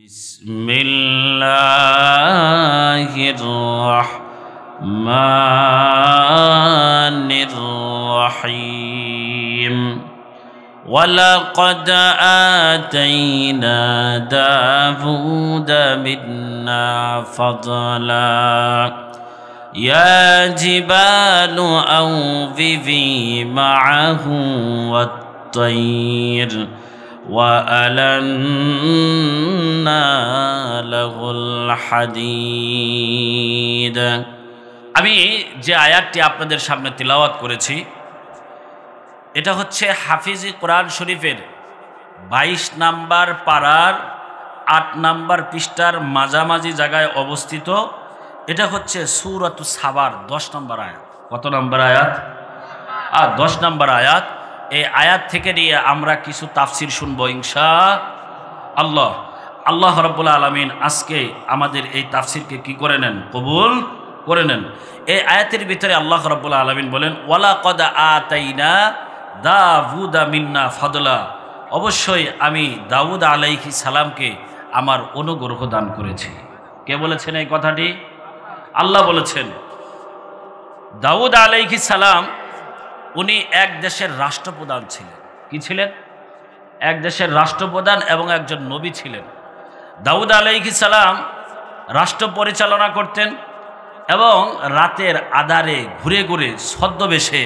بسم الله الرحمن الرحيم ولقد آتينا داود منا فضلا يا جبال أوبي معه والطير وألنا له الحديد। আমি যে আয়াতটি আপনাদের সামনে তিলাওয়াত করেছি এটা হচ্ছে হাফিজি কোরআন শরীফের 22 নাম্বার পারার 8 নাম্বার পৃষ্ঠার মাঝামাঝি জায়গায় অবস্থিত। এটা হচ্ছে সূরাতুস সাবার 10 নম্বর আয়াত। কত নম্বর আয়াত? 10 নম্বর আয়াত। এই আয়াত থেকে নিয়ে আমরা কিছু তাফসির শুনবো ইনশাআল্লাহ। আল্লাহ রাব্বুল আলামিন আজকে আমাদের এই তাফসিরকে কি করে নেন? কবুল করে নেন। এই আয়াতের ভিতরে আল্লাহ রাব্বুল আলামিন বলেন ওয়ালাকাদ আতাইনা দাউদা মিন্না ফাদলা, অবশ্যই আমি দাউদ আলাইহিস সালামকে আমার অনুগ্রহ দান করেছি। কে বলেছেন এই কথাটি? আল্লাহ বলেছেন। দাউদ আলাইহিস সালাম উনি এক দেশের রাষ্ট্রপ্রধান ছিলেন। কি ছিলেন? এক দেশের রাষ্ট্রপ্রধান এবং একজন নবী ছিলেন। দাউদ আলাইহিস সালাম রাষ্ট্র পরিচালনা করতেন এবং রাতের আধারে ঘুরে ঘুরে ছদ্মবেশে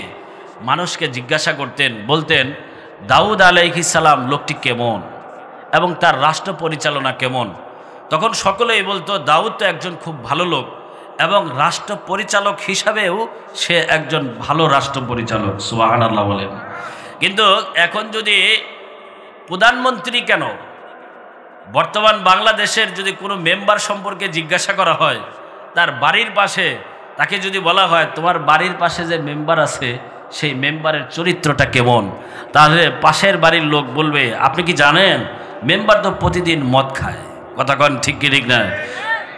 মানুষকে জিজ্ঞাসা করতেন, বলতেন দাউদ আলাইহিস সালাম লোকটি কেমন এবং তার রাষ্ট্র পরিচালনা কেমন। তখন সকলেই বলতো দাউদ তো একজন খুব ভালো লোক এবং রাষ্ট্র পরিচালক হিসাবেও সে একজন ভালো রাষ্ট্র পরিচালক। সুবহানাল্লাহ বলেন। কিন্তু এখন যদি প্রধানমন্ত্রী কেন, বর্তমান বাংলাদেশের যদি কোনো মেম্বার সম্পর্কে জিজ্ঞাসা করা হয়, তার বাড়ির পাশে তাকে যদি বলা হয় তোমার বাড়ির পাশে যে মেম্বার আছে সেই মেম্বারের চরিত্রটা কেমন, তাহলে পাশের বাড়ির লোক বলবে আপনি কি জানেন মেম্বার তো প্রতিদিন মদ খায়। কথা কন ঠিক কি ঠিক না?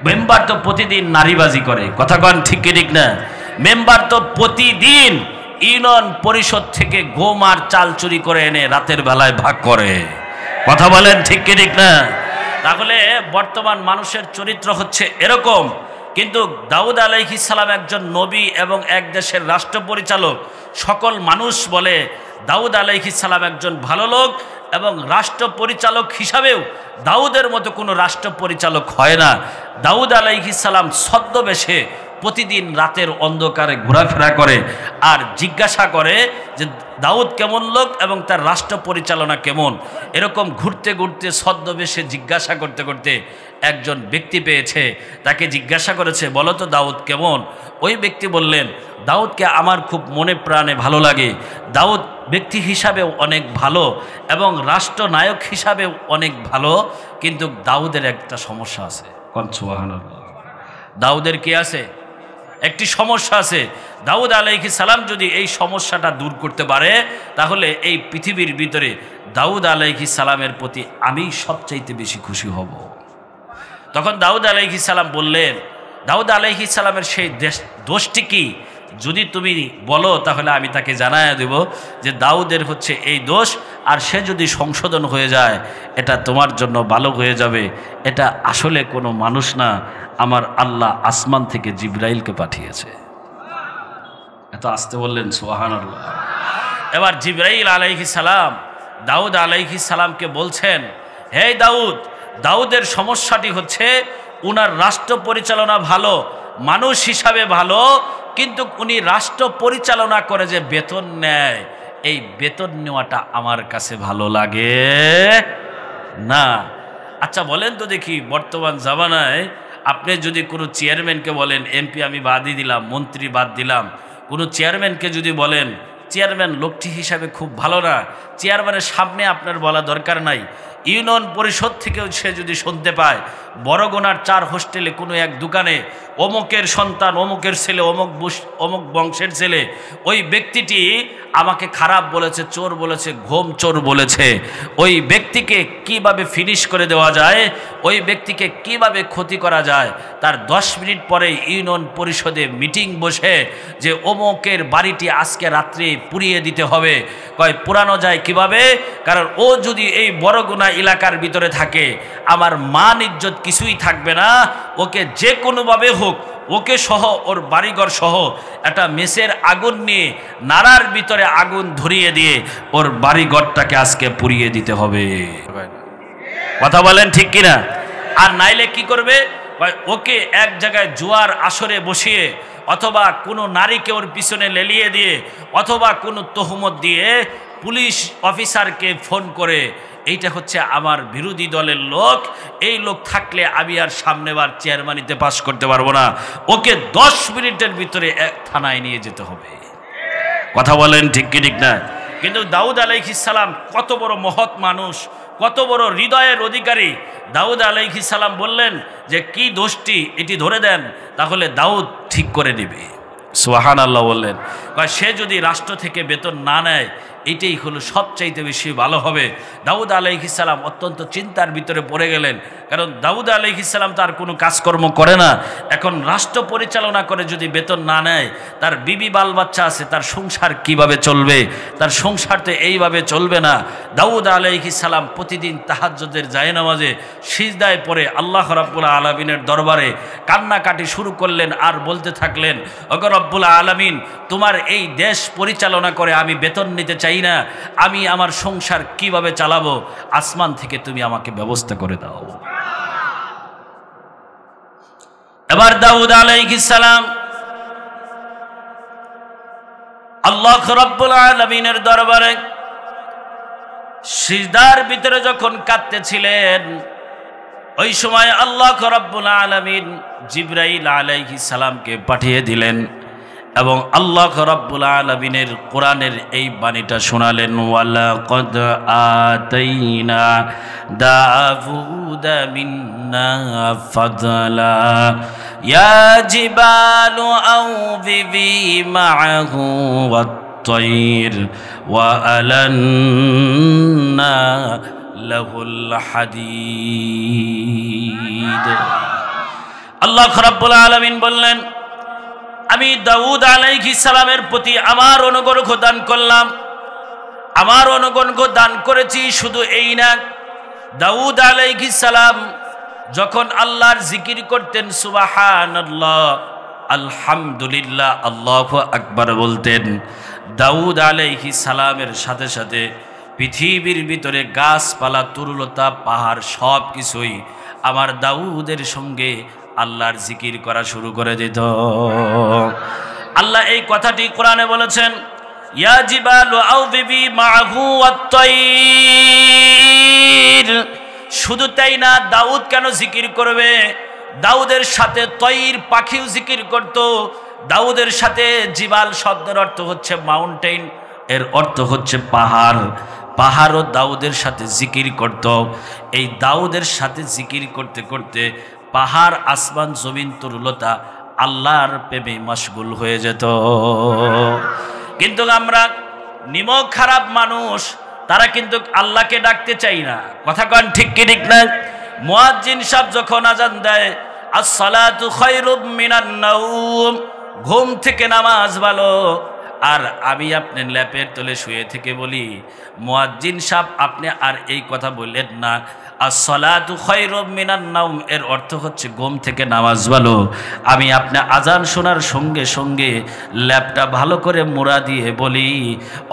মেম্বার তো প্রতিদিন নারীবাজি করে। কথা কন ঠিক কি ঠিক না? মেম্বার তো প্রতিদিন ইউনিয়ন পরিষদ থেকে গম আর চাল চুরি করে এনে রাতের বেলায় ভাগ করে। কথা বলেন ঠিক কি ঠিক না? তাহলে বর্তমান মানুষের চরিত্র হচ্ছে এরকম। কিন্তু দাউদ আলাইহিস সালাম একজন নবী এবং এক দেশের রাষ্ট্র পরিচালক। সকল মানুষ বলে দাউদ আলাইহিস সালাম একজন ভালো লোক এবং রাষ্ট্র পরিচালক হিসাবেও দাউদের মতো কোনো রাষ্ট্র পরিচালক হয় না। দাউদ আলাইহিস সালাম ছদ্মবেশে প্রতিদিন রাতের অন্ধকারে ঘোরাফেরা করে আর জিজ্ঞাসা করে যে দাউদ কেমন লোক এবং তার রাষ্ট্র পরিচালনা কেমন। এরকম ঘুরতে ঘুরতে ছদ্মবেশে জিজ্ঞাসা করতে করতে একজন ব্যক্তি পেয়েছে, তাকে জিজ্ঞাসা করেছে বলো তো দাউদ কেমন। ওই ব্যক্তি বললেন দাউদকে আমার খুব মনে প্রাণে ভালো লাগে। দাউদ ব্যক্তি হিসাবেও অনেক ভালো এবং রাষ্ট্রনায়ক হিসাবেও অনেক ভালো, কিন্তু দাউদের একটা সমস্যা আছে। সুবহানাল্লাহ। দাউদের কি আছে? একটি সমস্যা আছে। দাউদ আলাইহিস সালাম যদি এই সমস্যাটা দূর করতে পারে তাহলে এই পৃথিবীর ভিতরে দাউদ আলাইহিস সালামের প্রতি আমি সবচাইতে বেশি খুশি হব। তখন দাউদ আলাইহিস সালাম বললেন দাউদ আলাইহিস সালামের সেই দোষটি কি যদি তুমি বলো তাহলে আমি তাকে জানায়া দেব যে দাউদের হচ্ছে এই দোষ, আর সে যদি সংশোধন হয়ে যায় এটা তোমার জন্য ভালো হয়ে যাবে। এটা আসলে কোনো মানুষ না, আমার আল্লাহ আসমান থেকে জিবরাইলকে পাঠিয়েছে। এত আসতে বললেন সুবহানাল্লাহ। এবার জিবরাইল আলাইহিস সালাম দাউদ আলাইহিস সালামকে বলছেন হে দাউদ, দাউদের সমস্যাটি হচ্ছে উনার রাষ্ট্র পরিচালনা ভালো, মানুষ হিসাবে ভালো, কিন্তু উনি রাষ্ট্র পরিচালনা করে যে বেতন নেয় এই বেতন নেওয়াটা আমার কাছে ভালো লাগে না। আচ্ছা বলেন তো দেখি বর্তমান জামানায় আপনি যদি কোনো চেয়ারম্যানকে বলেন এমপি আমি বাদই দিলাম, মন্ত্রী বাদ দিলাম, কোনো চেয়ারম্যানকে যদি বলেন চেয়ারম্যান লোকটি হিসাবে খুব ভালো না, চেয়ারম্যানের সামনে আপনার বলা দরকার নাই, ইউনিয়ন পরিষদ থেকেও সে যদি শুনতে পায় বরগুনার 4 হোস্টেলে কোনো এক দোকানে অমুকের সন্তান, অমুকের ছেলে, অমুক বংশের ছেলে, ওই ব্যক্তিটি আমাকে খারাপ বলেছে, চোর বলেছে, ঘুম চোর বলেছে। ওই ব্যক্তিকে কিভাবে ফিনিশ করে দেওয়া যায়, ওই ব্যক্তিকে কিভাবে ক্ষতি করা যায়, তার 10 মিনিট পরে ইউনিয়ন পরিষদে মিটিং বসে যে অমুকের বাড়িটি আজকে রাত্রে পুড়িয়ে দিতে হবে। কয় পুরানো যায় কিভাবে? কারণ ও যদি এই বরগুনা এলাকার ভিতরে থাকে, আমার মান ইজ্জত কিছুই থাকবে না। ওকে যে কোনোভাবে হোক, ওকে সহ ওর বাড়িঘর সহ একটা মেসের আগুন নিয়ে নাড়ার ভিতরে আগুন ধরিয়ে দিয়ে ওর বাড়িঘরটাকে আজকে পুড়িয়ে দিতে হবে। কথা বলেন ঠিক কিনা? আর নাইলে কি করবে? ওকে এক জায়গায় জুয়ার আসরে বসিয়ে, অথবা কোনো নারীকে ওর পিছনে লেলিয়ে দিয়ে, অথবা কোনো তহমত দিয়ে পুলিশ অফিসারকে ফোন করে, এইটা হচ্ছে আমার বিরোধী দলের লোক, এই লোক থাকলে আমি আর সামনেবার চেয়ারম্যানিতে পাস করতে পারবো না, ওকে 10 মিনিটের ভিতরে থানায় নিয়ে যেতে হবে। কথা বলেন ঠিক কি ঠিক না? কিন্তু দাউদ আলাইহিস সালাম কত বড় মহৎ মানুষ, কত বড় হৃদয়ের অধিকারী। দাউদ আলাইহিস সালাম বললেন যে কি দোষটি এটি ধরে দেন, তাহলে দাউদ ঠিক করে নেবে। সুবহানাল্লাহ বললেন। সে যদি রাষ্ট্র থেকে বেতন না নেয়, এটাই হলো সবচাইতে বেশি ভালো হবে। দাউদ আলাইহিস সালাম অত্যন্ত চিন্তার ভিতরে পড়ে গেলেন, কারণ দাউদ আলাইহিস সালাম তার কোনো কাজকর্ম করে না। এখন রাষ্ট্র পরিচালনা করে যদি বেতন না নেয়, তার বিবি বাল বাচ্চা আছে, তার সংসার কিভাবে চলবে? তার সংসার তো এইভাবে চলবে না। দাউদ আলাইহিস সালাম প্রতিদিন তাহাজ্জুদের জায়নামাজে সিজদায় পড়ে আল্লাহ রাব্বুল আলামিনের দরবারে কান্নাকাটি শুরু করলেন, আর বলতে থাকলেন, ওগো রব্বুল আলামিন, তোমার এই দেশ পরিচালনা করে আমি বেতন নিতে চাই না, আমি আমার সংসার কিভাবে চালাবো? আসমান থেকে তুমি আমাকে ব্যবস্থা করে দাও। এবার দাউদ আলাইহিস সালাম আল্লাহ রাব্বুল আলামিনের দরবারে সিজদার ভিতরে যখন কাঁদতেছিলেন, ওই সময় আল্লাহ রাব্বুল আলামিন জিবরাইল আলাইহিস সালামকে পাঠিয়ে দিলেন এবং আল্লাহ রাব্বুল আলামিনের কোরআনের এই বাণীটা শোনালেন, ওয়ালাকাদ আতাইনা দাউদা মিন্না ফাদলা ইয়া জিবালু আউযিবি মাআহু ওয়াত-তায়র ওয়া আলান্না লাহুল হাদীদ। আল্লাহ রাব্বুল আলামিন বললেন, আমি দাউদ আলাইহিস সালামের প্রতি আমার অনুগ্রহ দান করলাম। আমার অনুগ্রহ দান করেছি শুধু এই না, দাউদ আলাইহিস সালাম যখন আল্লাহর জিকির করতেন, সুবহানাল্লাহ, আলহামদুলিল্লাহ, আল্লাহু আকবার বলতেন, দাউদ আলাইহিস সালামের সাথে সাথে পৃথিবীর ভিতরে গাছপালা, তরুলতা, পাহাড় সব কিছুই আমার দাউদের সঙ্গে আল্লাহর জিকির করা শুরু করে দিত। আল্লাহ এই কথাটি কোরআনে বলেছেন, ইয়া জিবালু আউযিবি মাআহু ওয়াত-তায়র। শুধু তাই না, দাউদ কেন জিকির করবে? দাউদের সাথে তয়র পাখিও জিকির করত। দাউদের সাথে জিবাল শব্দের অর্থ হচ্ছে মাউন্টেন, এর অর্থ হচ্ছে পাহাড়। পাহাড়ও দাউদের সাথে জিকির করত। এই দাউদের সাথে জিকির করতে করতে পাহাড়, আসমান, জমিন, তরুলতা আল্লাহর প্রেমে মশগুল হয়ে যেত। কিন্তু আমরা নিমক খারাপ মানুষ, তারা কিন্তু আল্লাহকে ডাকতে চাই না। কথা কন ঠিক কি ঠিক না? মুয়াজ্জিন সাহেব যখন আজান দেয়, আসসালাতু খায়রুম মিনান নাওম, ঘুম থেকে নামাজ ভালো। আর আমি আপনি ল্যাপের তলে শুয়ে থেকে বলি, মুয়াজ্জিন সাহেব আপনি আর এই কথা বললেন না, আসসালাতু খায়রুম মিনান নাওম এর অর্থ হচ্ছে ঘুম থেকে নামাজ ভালো। আমি আপনি আজান শোনার সঙ্গে সঙ্গে ল্যাপটা ভালো করে মোড়া দিয়ে বলি,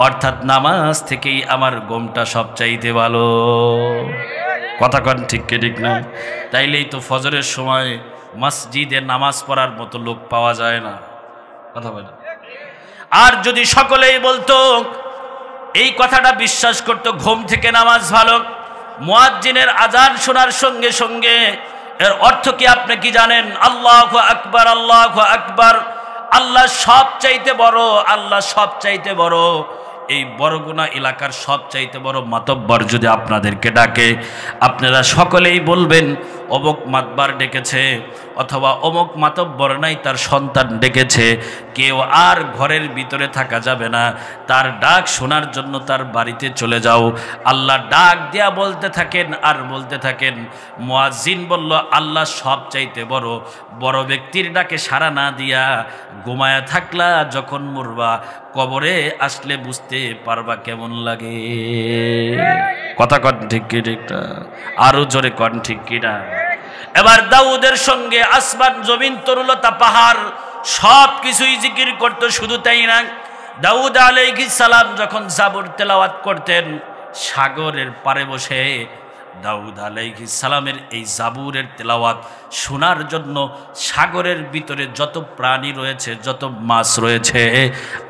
অর্থাৎ নামাজ থেকেই আমার ঘুমটা সবচাইতে ভালো। কথা কন ঠিক কি ঠিক না? তাইলেই তো ফজরের সময় মসজিদে নামাজ পড়ার মতো লোক পাওয়া যায় না। কথা বলে। আর যদি সকলেই বলতো, এই কথাটা বিশ্বাস করতো, ঘুম থেকে নামাজ ভালো, মুয়াজ্জিনের আজান শোনার সঙ্গে সঙ্গে এর অর্থ কি আপনি কি জানেন? আল্লাহু আকবার, আল্লাহু আকবার, আল্লাহ সব চাইতে বড়, আল্লাহ সব চাইতে বড়। এই বরগুনা এলাকার সব চাইতে বড় মাতব্বর যদি আপনাদেরকে ডাকে, আপনারা সকলেই বলবেন, অমুক মাতবার ডেকেছে, অথবা অমুক মাতব্বর নাই তার সন্তান ডেকেছে, কেউ আর ঘরের ভিতরে থাকা যাবে না, তার ডাক শোনার জন্য তার বাড়িতে চলে যাও। আল্লাহ ডাক দিয়া বলতে থাকেন আর বলতে থাকেন। মুয়াজ্জিন বলল, আল্লাহ সব চাইতে বড়, বড় ব্যক্তির ডাকে সাড়া না দিয়া ঘুমায়া থাকলা, যখন মরবা কবরে আসলে বুঝতে পারবা কেমন লাগে। কথা কন ঠিক কি ঠিক না? আরো জোরে কন ঠিক কিনা? এবার দাউদের সঙ্গে আসমান জমিন তরুলতা পাহাড় সব কিছুই জিকির করত। শুধু তাই না, দাউদ আলাইহিস সালাম যখন জাবুর তেলাওয়াত করতেন, সাগরের পারে বসে দাউদ আলাইহিস সালামের এই জাবুরের তেলাওয়াত শোনার জন্য সাগরের ভিতরে যত প্রাণী রয়েছে, যত মাছ রয়েছে,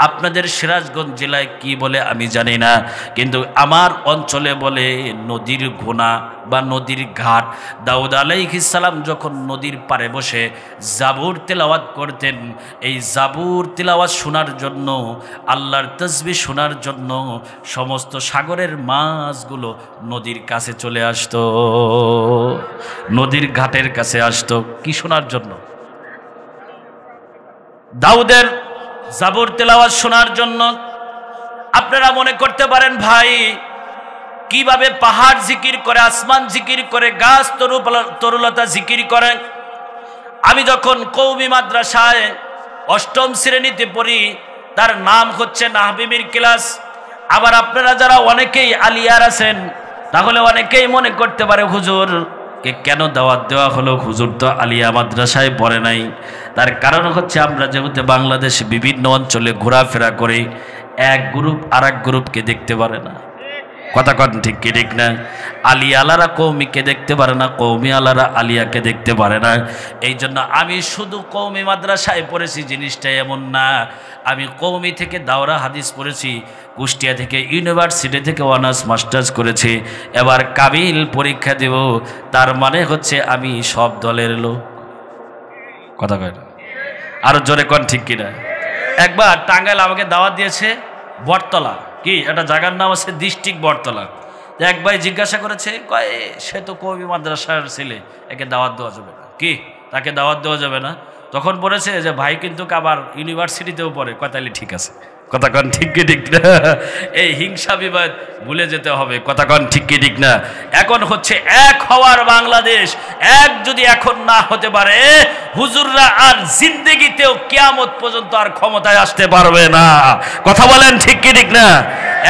আপনাদের সিরাজগঞ্জ জেলায় কি বলে আমি জানি না, কিন্তু আমার অঞ্চলে বলে নদীর ঘোনা বা নদীর ঘাট। দাউদ আলাইহিস সালাম যখন নদীর পারে বসে জাবুর তেলাওয়াত করতেন, এই জাবুর তেলাওয়াত শোনার জন্য, আল্লাহর তাসবিহ শোনার জন্য সমস্ত সাগরের মাছগুলো নদীর কাছে চলে আসতো, নদীর ঘাটের কাছে আসতো। কি শোনার জন্য? দাউদের জাবুর তেলাওয়াত শোনার জন্য। আপনারা মনে করতে পারেন, ভাই কিভাবে পাহাড় জিকির করে, আসমান জিকির করে, গাছ তরুলতা জিকির করে? আমি যখন কওমি মাদ্রাসায় অষ্টম শ্রেণীতে পড়ি, তার নাম হচ্ছে নাহবিমির ক্লাস। আবার আপনারা যারা অনেকেই আলিয়ার আছেন, তাহলে অনেকেই মনে করতে পারে, হুজুর কে কেন দাওয়াত দেওয়া হলো? হুজুর তো আলিয়া মাদ্রাসায় পড়ে নাই। তার কারণ হচ্ছে, আমরা যেহেতু বাংলাদেশে বিভিন্ন অঞ্চলে ঘোরাফেরা করি, এক গ্রুপ আর এক গ্রুপকে দেখতে পারে না। কথা কন ঠিক কি ঠিক না? আলিয়া আলারা কৌমিকে দেখতে পারে না, কৌমি আলারা আলিয়াকে দেখতে পারে না। এই জন্য আমি শুধু কৌমি মাদ্রাসায় পড়েছি জিনিসটা এমন না। আমি কৌমি থেকে দাওরা হাদিস পড়েছি, কুষ্টিয়া থেকে ইউনিভার্সিটি থেকে অনার্স মাস্টার্স করেছি, এবার কাবিল পরীক্ষা দেব। তার মানে হচ্ছে আমি সব দলের লোক। কথা কয় না? আরো জোরে কন ঠিক কিনা? একবার টাঙ্গাইল আমাকে দাওয়াত দিয়েছে বটতলা, কি একটা জায়গার নাম আছে ডিস্ট্রিক্ট বটতলা। এক ভাই জিজ্ঞাসা করেছে, কয় সে তো কওমি মাদ্রাসার ছেলে, একে দাওয়াত দেওয়া যাবে না? কি তাকে দাওয়াত দেওয়া যাবে না? তখন বলেছে যে ভাই কিন্তু আবার ইউনিভার্সিটিতেও পড়ে। কয় তাহলে ঠিক আছে। কথা কন ঠিক কি ঠিক না? এই হিংসা বিবাদ ভুলে যেতে হবে। কথা কন ঠিক কি ঠিক না? এখন হচ্ছে এক হওয়ার বাংলাদেশ। এক যদি এখন না হতে পারে, হুজুররা আর জিন্দেগিতেও কিয়ামত পর্যন্ত আর ক্ষমতায় আসতে পারবে না। কথা বলেন ঠিক কি ঠিক না?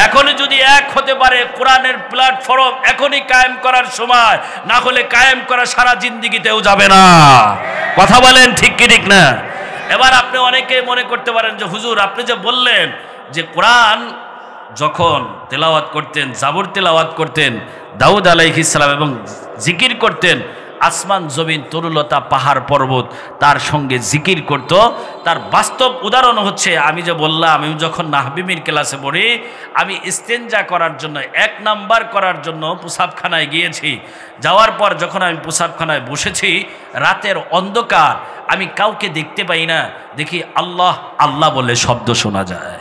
এখনই যদি এক হতে পারে, কোরআনের প্ল্যাটফর্ম এখনই কায়েম করার সময়, না হলে কায়েম করা সারা জিন্দেগিতেও যাবে না। কথা বলেন ঠিক কি ঠিক না? এবার আপনি অনেকে মনে করতে পারেন যে, হুজুর আপনি যে বললেন যে কোরআন যখন তেলাওয়াত করতেন, জাবুর তেলাওয়াত করতেন দাউদ আলাইহিস সালাম, এবং জিকির করতেন, আসমান জমিন তরুলতা পাহাড় পর্বত তার সঙ্গে জিকির করত, তার বাস্তব উদাহরণ হচ্ছে আমি যে বললাম, আমি যখন নাহবিমির ক্লাসে পড়ি, আমি ইস্তেঞ্জা করার জন্য, 1 নাম্বার করার জন্য প্রসাবখানায় গিয়েছি। যাওয়ার পর যখন আমি প্রসাবখানায় বসেছি, রাতের অন্ধকার, আমি কাউকে দেখতে পাই না, দেখি আল্লাহ আল্লাহ বলে শব্দ শোনা যায়।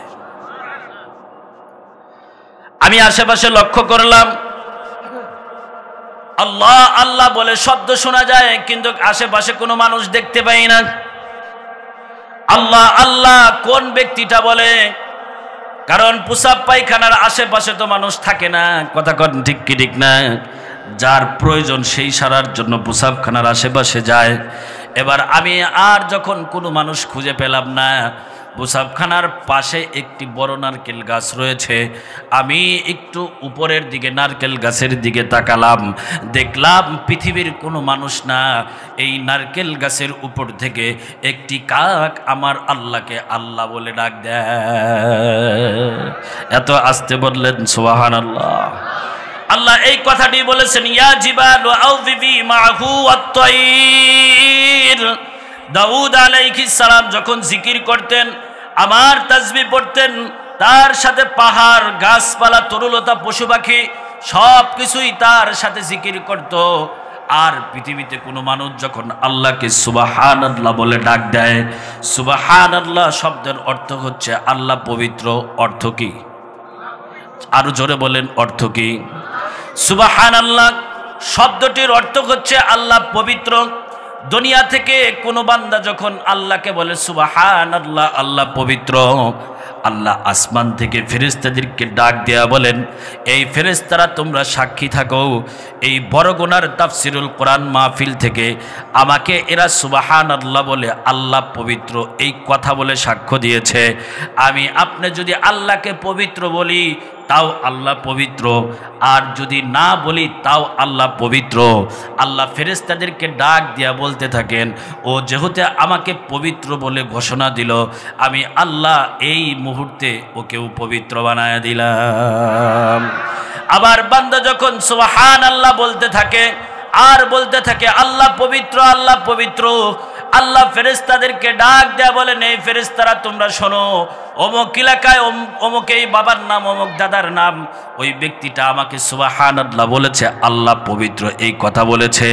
আমি আশেপাশে লক্ষ্য করলাম, আল্লাহ আল্লাহ বলে শব্দ শোনা যায়, কিন্তু আশেপাশে কোনো মানুষ দেখতে পাই না। আল্লাহ আল্লাহ কোন ব্যক্তিটা বলে? কারণ প্রসাব পায়খানার আশেপাশে তো মানুষ থাকে না। কথা কন ঠিক কি ঠিক না? যার প্রয়োজন সেই সারার জন্য প্রসাবখানার আশেপাশে যায়। এবার আমি আর যখন কোনো মানুষ খুঁজে পেলাম না, প্রসাবখানার পাশে একটি বড় নারকেল গাছ রয়েছে, আমি একটু উপরের দিকে নারকেল গাছের দিকে তাকালাম, দেখলাম পৃথিবীর কোনো মানুষ না। এই নারকেল গাছের উপর থেকে একটি কাক আমার আল্লাহকে আল্লাহ বলে ডাক দেয়। এত আস্তে বললেন সুবহানাল্লাহ। আল্লাহ এই কথাটি বলেছেন, ইয়া জিবালু আউযিবি মাহু আত-তায়র। দাউদ আলাইহিস সালাম যখন জিকির করতেন, আমার তাসবিহ পড়তেন, তার সাথে পাহাড়, গাছপালা, তরুলতা, পশু পাখি সব কিছুই তার সাথে জিকির করত। আর পৃথিবীতে কোনো মানুষ যখন আল্লাহকে সুবহানাল্লাহ বলে ডাক দেয়, সুবহানাল্লাহ শব্দের অর্থ হচ্ছে আল্লাহ পবিত্র। অর্থ কি? আরো জোরে বলেন, অর্থ কি? সুবহানাল্লাহ শব্দটির অর্থ হচ্ছে আল্লাহ পবিত্র। দুনিয়া থেকে কোনো বান্দা যখন আল্লাহকে বলে সুবহানাল্লাহ, আল্লাহ পবিত্র, আল্লাহ আসমান থেকে ফেরেশতাদেরকে ডাক দেয়া বলেন, এই ফেরেশতারা তোমরা সাক্ষী থাকো, এই বড় গুনার তাফসিরুল কোরআন মাহফিল থেকে আমাকে এরা সুবহানাল্লাহ বলে আল্লাহ পবিত্র এই কথা বলে সাক্ষ্য দিয়েছে। আমি আপনি যদি আল্লাহকে পবিত্র বলি তাও আল্লাহ পবিত্র, আর যদি না বলি তাও আল্লাহ পবিত্র। আল্লাহ ফেরেশতাদেরকে ডাক দিয়া বলতে থাকেন, ও যেহেতু আমাকে পবিত্র বলে ঘোষণা দিল, আমি আল্লাহ এই মুহূর্তে ওকেও পবিত্র বানায় দিলাম। আবার বান্দা যখন সুবহানাল্লাহ বলতে থাকে আর বলতে থাকে আল্লাহ পবিত্র, আল্লাহ পবিত্র, আল্লাহ ফেরেশতাদেরকে ডাক দেয়া বলেন, এই ফেরেশতারা তোমরা শোনো, অমুক এলাকায় অমুক এই বাবার নাম, অমুক দাদার নাম, ওই ব্যক্তিটা আমাকে সুবহানাল্লাহ বলেছে, আল্লাহ পবিত্র এই কথা বলেছে।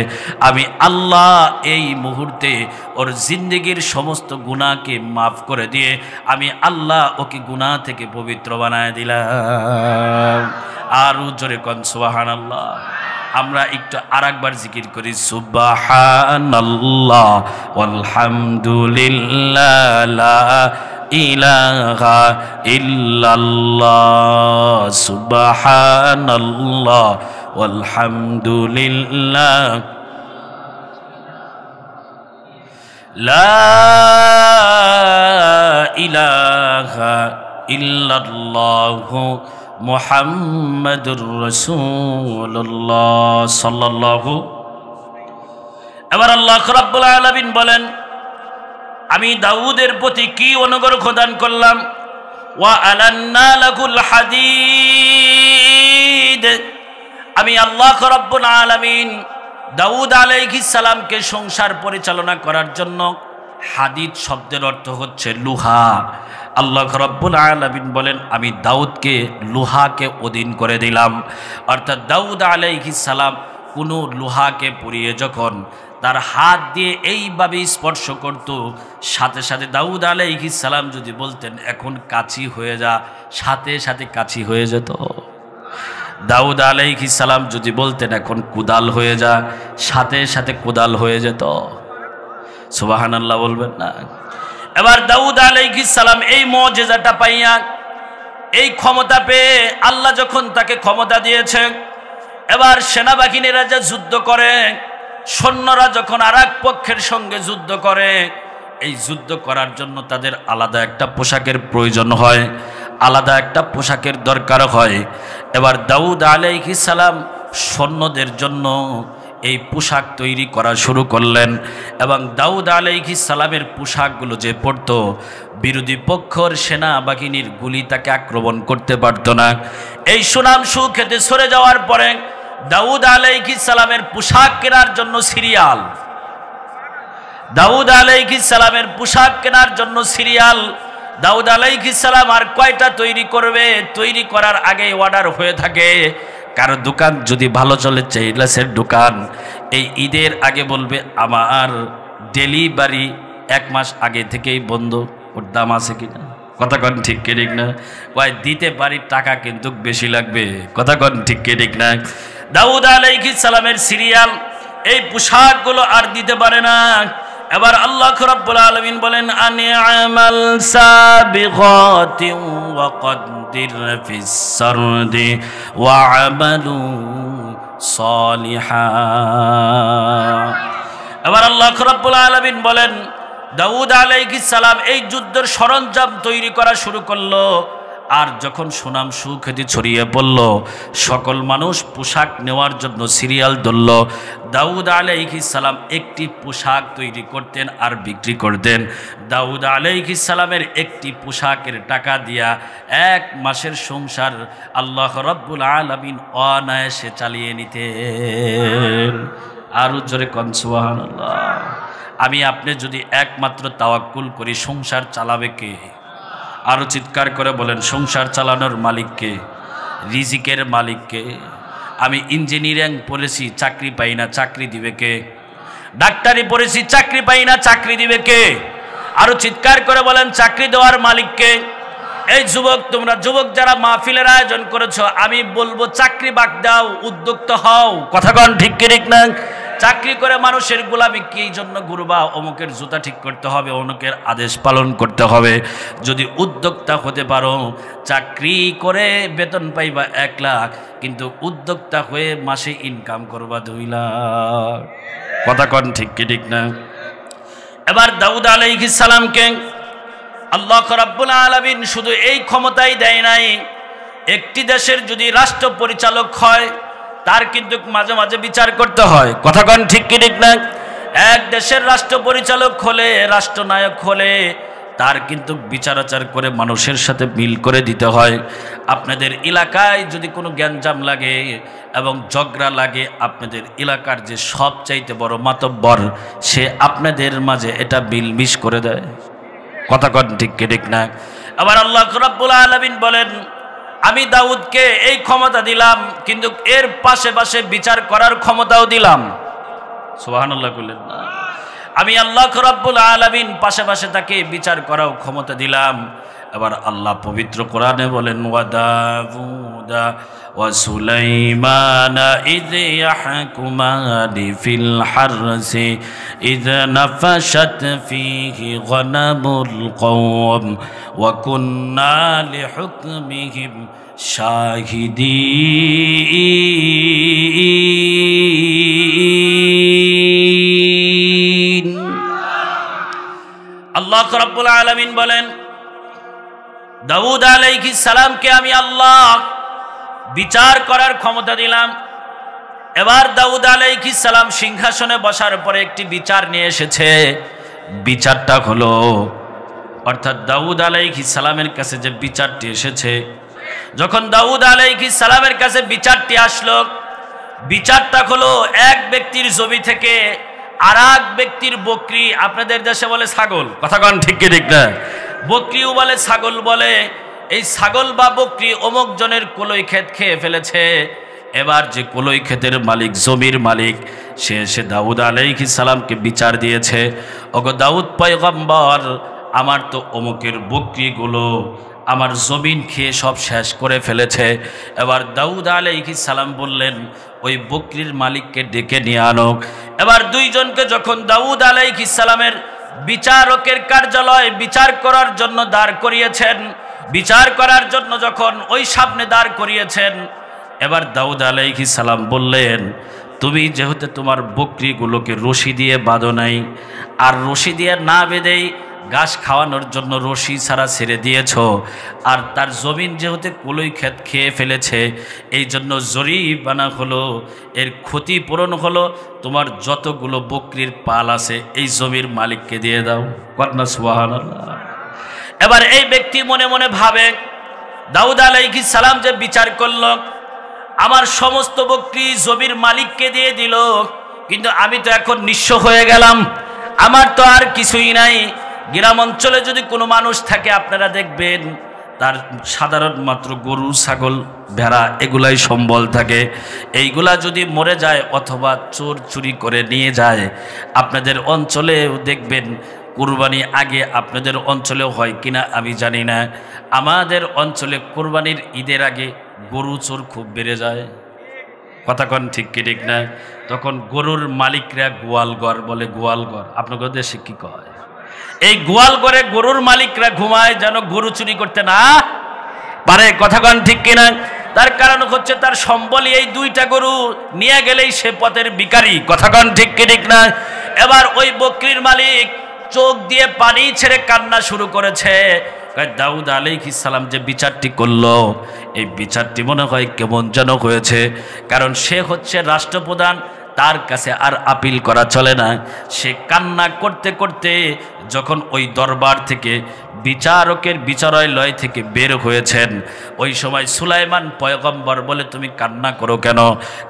আমি আল্লাহ এই মুহূর্তে ওর জিন্দেগির সমস্ত গুনাহকে মাফ করে দিয়ে আমি আল্লাহ ওকে গুনাহ থেকে পবিত্র বানায় দিলাম। আর জোরে কোন সুবহানাল্লাহ। আমরা একটু আরেকবার জিকির করি, সুবহানাল্লাহ ওয়ালহামদুলিল্লাহ লা ইলাহা ইল্লাল্লাহ, সুবহানাল্লাহ ওয়ালহামদুলিল্লাহ লা ইলাহা ইল্লাল্লাহ মুহাম্মাদুর রাসূলুল্লাহ সাল্লাল্লাহু। এবার আল্লাহ রাব্বুল আলামিন বলেন, আমি দাউদের প্রতি কি অনুগ্রহ দান করলাম, ওয়া আলান্না লাকুল হাদিদ। আমি আল্লাহ রাব্বুল আলামিন দাউদ আলাইহিস সালামকে সংসার পরিচালনা করার জন্য, হাদিদ শব্দের অর্থ হচ্ছে লোহা। আল্লাহ রাব্বুল আলামিন বলেন, আমি দাউদকে লোহাকে অধীন করে দিলাম। অর্থাৎ দাউদ আলাইহিস সালাম কোনো লোহাকে পুড়িয়ে যখন তার হাত দিয়ে এইভাবে স্পর্শ করত, সাথে সাথে দাউদ আলাইহিস সালাম যদি বলতেন এখন কাচি হয়ে যা, সাথে সাথে কাচি হয়ে যেত। দাউদ আলাইহিস সালাম যদি বলতেন এখন কুদাল হয়ে যা, সাথে সাথে কুদাল হয়ে যেত। সুবহানাল্লাহ বলবেন না? এবার দাউদ আলাইহিস সালাম এই মুজিজাটা পাইয়া, এই ক্ষমতা পেয়ে আল্লাহ যখন তাকে ক্ষমতা দিয়েছে, এবার সেনাবাহিনীরা যে যুদ্ধ করে, সৈন্যরা যখন আরেক পক্ষের সঙ্গে যুদ্ধ করে, এই যুদ্ধ করার জন্য তাদের আলাদা একটা পোশাকের প্রয়োজন হয়, আলাদা একটা পোশাকের দরকার হয়। এবার দাউদ আলাইহিস সালাম সৈন্যদের জন্য এই পোশাক তৈরি করা শুরু করলেন, এবং দাউদ আলাইহিস সালামের পোশাকগুলো যে পরত, বিরোধী পক্ষের সেনাবাহিনীর গুলি তাকে আক্রমণ করতে পারত না। এই সুনাম সুখ্যাতি সরে যাওয়ার পরে দাউদ আলাইহিস সালামের পোশাক কেনার জন্য সিরিয়াল, দাউদ আলাইহিস সালামের পোশাক কেনার জন্য সিরিয়াল। দাউদ আলাইহিস সালাম আর কয়টা তৈরি করবে, তৈরি করার আগে অর্ডার হয়ে থাকে। কারো দোকান যদি ভালো চলে, চেইলাসের দোকান, এই ঈদের আগে বলবে আমার ডেলিভারি 1 মাস আগে থেকেই বন্ধ, ওর দাম আছে কিনা, কথা কন ঠিক কে ঠিক না? ওই দিতে পারি, টাকা কিন্তু বেশি লাগবে, কথা কন ঠিক কে ঠিক না? দাউদ আলাইহিস সালামের সিরিয়াল, এই পোশাকগুলো আর দিতে পারে না। এবার আল্লাহ রাব্বুল আলামিন বলেন, আনি'মাল সাবিগাতিন ওয়া কদ্দির ফিস সারদি ওয়া আমালু সালিহা। এবার আল্লাহ রাব্বুল আলামিন বলেন, দাউদ আলাইহিস সালাম এই যুদ্ধের সরঞ্জাম তৈরি করা শুরু করলো। আর যখন সুনাম সুখ্যাতি ছড়িয়ে পড়ল, সকল মানুষ পোশাক নেওয়ার জন্য সিরিয়াল ধরল। দাউদ আলাইহিস সালাম একটি পোশাক তৈরি করতেন আর বিক্রি করতেন। দাউদ আলাইহিস সালামের একটি পোশাকের টাকা দিয়া 1 মাসের সংসার আল্লাহ রাব্বুল আলামিন অনায়াসে চালিয়ে নিতেন। আর জোরে কোন সুবহানাল্লাহ। আমি আপনি যদি একমাত্র তাওয়াক্কুল করি, সংসার চালাবে কে? আরো চিৎকার করে বলেন, সংসার চালানোর মালিককে, রিজিকের মালিককে। আমি ইঞ্জিনিয়ারিং পড়েছি, চাকরি পাই না, চাকরি দিবে কে? ডাক্তারি পড়েছি, চাকরি পাই না, চাকরি দিবে কে? আরো চিৎকার করে বলেন, চাকরি দেওয়ার মালিককে। এই যুবক, তোমরা যুবক যারা মাহফিলের আয়োজন করেছো, আমি বলবো চাকরি বাদ দাও, উদ্যোক্তা হও। কথা কন ঠিক কি ঠিক না? চাকরি করে মানুষের গোলামি কি জন্য ঘুরবা? অমুকের জুতা ঠিক করতে হবে, অমুকের আদেশ পালন করতে হবে। যদি উদ্যোক্তা হতে পারো, চাকরি করে বেতন পাইবা 1 লাখ, কিন্তু উদ্যোক্তা হয়ে মাসে ইনকাম করবা 2 লাখ। কথা কন ঠিক কি ঠিক না? এবার দাউদ আলাইহিস সালামকে আল্লাহ রাব্বুল আলামিন শুধু এই ক্ষমতাই দেয় নাই, একটি দেশের যদি রাষ্ট্র পরিচালক হয় তার কিন্তু মাঝে মাঝে বিচার করতে হয়। কথা কন ঠিক কি ঠিক না? এক দেশের রাষ্ট্র পরিচালক হলে, রাষ্ট্রনায়ক হলে তার কিন্তু বিচার আচার করে মানুষের সাথে মিল করে দিতে হয়। আপনাদের এলাকায় যদি কোনো গ্যাঞ্জাম লাগে এবং ঝগড়া লাগে, আপনাদের এলাকার যে সবচাইতে বড় মাতব্বর, সে আপনাদের মাঝে এটা মিলমিশ করে দেয়। কথা কন ঠিক কি ঠিক না? আবার আল্লাহ রাব্বুল আলামিন বলেন, আমি দাউদকে এই ক্ষমতা দিলাম, কিন্তু এর পাশে পাশে বিচার করার ক্ষমতাও দিলাম। সুবহানাল্লাহ বললেন না? আমি আল্লাহ রাব্বুল আলামিন পাশে পাশে তাকে বিচার করাও ক্ষমতা দিলাম। এবার আল্লাহ পবিত্র কোরআনে বলেন, ওয়া দাউদা ওয়া সুলাইমানা ইয ইয়াহকুমানি ফিল হারসি ইয নাফাশাত ফীহি গনামুল কওম ওয়া কুন্না লিহুকমিহিম শাহিদিন। আল্লাহ রাব্বুল আলামিন বলেন, দাউদ আলাইহিস সালামকে আমি আল্লাহ বিচার করার ক্ষমতা দিলাম। এবার দাউদ আলাইহিস সালাম সিংহাসনে বসার পরে একটি বিচার নিয়ে এসেছে। বিচারটা হলো, অর্থাৎ দাউদ আলাইহিস সালামের কাছে যে বিচারটি এসেছে, যখন দাউদ আলাইহিস সালামের কাছে বিচারটি আসলো, বিচারটা হলো এক ব্যক্তির জমি থেকে আর এক ব্যক্তির বকরি, আপনাদের দেশে বলে ছাগল, কথা কন ঠিক কি ঠিক না? বকরিও বলে ছাগল বলে, এই ছাগল বা বকরি অমুক জনের কলই ক্ষেত খেয়ে ফেলেছে। এবার যে কলই ক্ষেতের মালিক, জমির মালিক, সে এসে দাউদ আলাইহিস সালামকে বিচার দিয়েছে, ওগো দাউদ পয়গম্বর, আমার তো অমুকের বকরিগুলো আমার জমিন খেয়ে সব শেষ করে ফেলেছে। এবার দাউদ আলাইহিস সালাম বললেন, ওই বকরির মালিককে ডেকে নিয়ে আনো। এবার দুইজনকে যখন দাউদ আলাইহিস সালামের বিচারকের কার্যালয় বিচার করার জন্য দাঁড় করিয়েছেন, বিচার করার জন্য যখন ওই সামনে দাঁড় করিয়েছেন, এবার দাউদ আলাইহিস সালাম বললেন, তুমি যেহেতু তোমার বকরিগুলোকে রশি দিয়ে বাঁধো নাই, আর রশি দিয়ে না বেঁধেই ঘাস খাওয়ানোর জন্য রশি ছাড়া ছেড়ে দিয়েছ, আর তার জমিন যেহেতু কলই ক্ষেত খেয়ে ফেলেছে, এই জন্য জরিমানা হলো, এর ক্ষতিপূরণ হলো, তোমার যতগুলো বকরির পাল আছে এই জমির মালিককে দিয়ে দাও। কন্যা সুবহানাল্লাহ। এবার এই ব্যক্তি মনে মনে ভাবে, দাউদ আলাইহিস সালাম যে বিচার করল, আমার সমস্ত বকরি জমির মালিককে দিয়ে দিল, কিন্তু আমি তো এখন নিঃস্ব হয়ে গেলাম, আমার তো আর কিছুই নাই। গ্রাম অঞ্চলে যদি কোনো মানুষ থাকে, আপনারা দেখবেন তার সাধারণ মাত্র গরু, ছাগল, ভেড়া এগুলাই সম্বল থাকে। এইগুলা যদি মরে যায় অথবা চোর চুরি করে নিয়ে যায়, আপনাদের অঞ্চলেও দেখবেন কুরবানি আগে, আপনাদের অঞ্চলেও হয় কিনা আমি জানি না, আমাদের অঞ্চলে কুরবানির ঈদের আগে গরু চোর খুব বেড়ে যায়। কথা কন ঠিক কি ঠিক না? তখন গরুর মালিকরা গোয়ালঘর বলে, গোয়ালঘর আপনাদের দেশে কি কয়? এই গোয়ালঘরে গরুর মালিকরা ঘুমায় যেন গরু চুরি করতে না পারে। কথা কন ঠিক কিনা? তার কারণ হচ্ছে তার সম্বলই এই 2টা গরু নিয়ে গেলেই সে পথের ভিখারি। কথা কন ঠিক কি ঠিক না? এবার ওই বকরির মালিক চোখ দিয়ে পানি ছেড়ে কান্না শুরু করেছে। দাউদ আলাইহিস সালাম যে বিচারটি করলো, এই বিচারটি মনে হয় কেমন যেন হয়েছে, কারণ সে হচ্ছে রাষ্ট্রপ্রধান, তার কাছে আর আপিল করা চলে না। সে কান্না করতে করতে যখন ওই দরবার থেকে, বিচারকের বিচারালয় থেকে বের হয়েছেন, ওই সময় সুলাইমান পয়গম্বর বলে, তুমি কান্না করো কেন?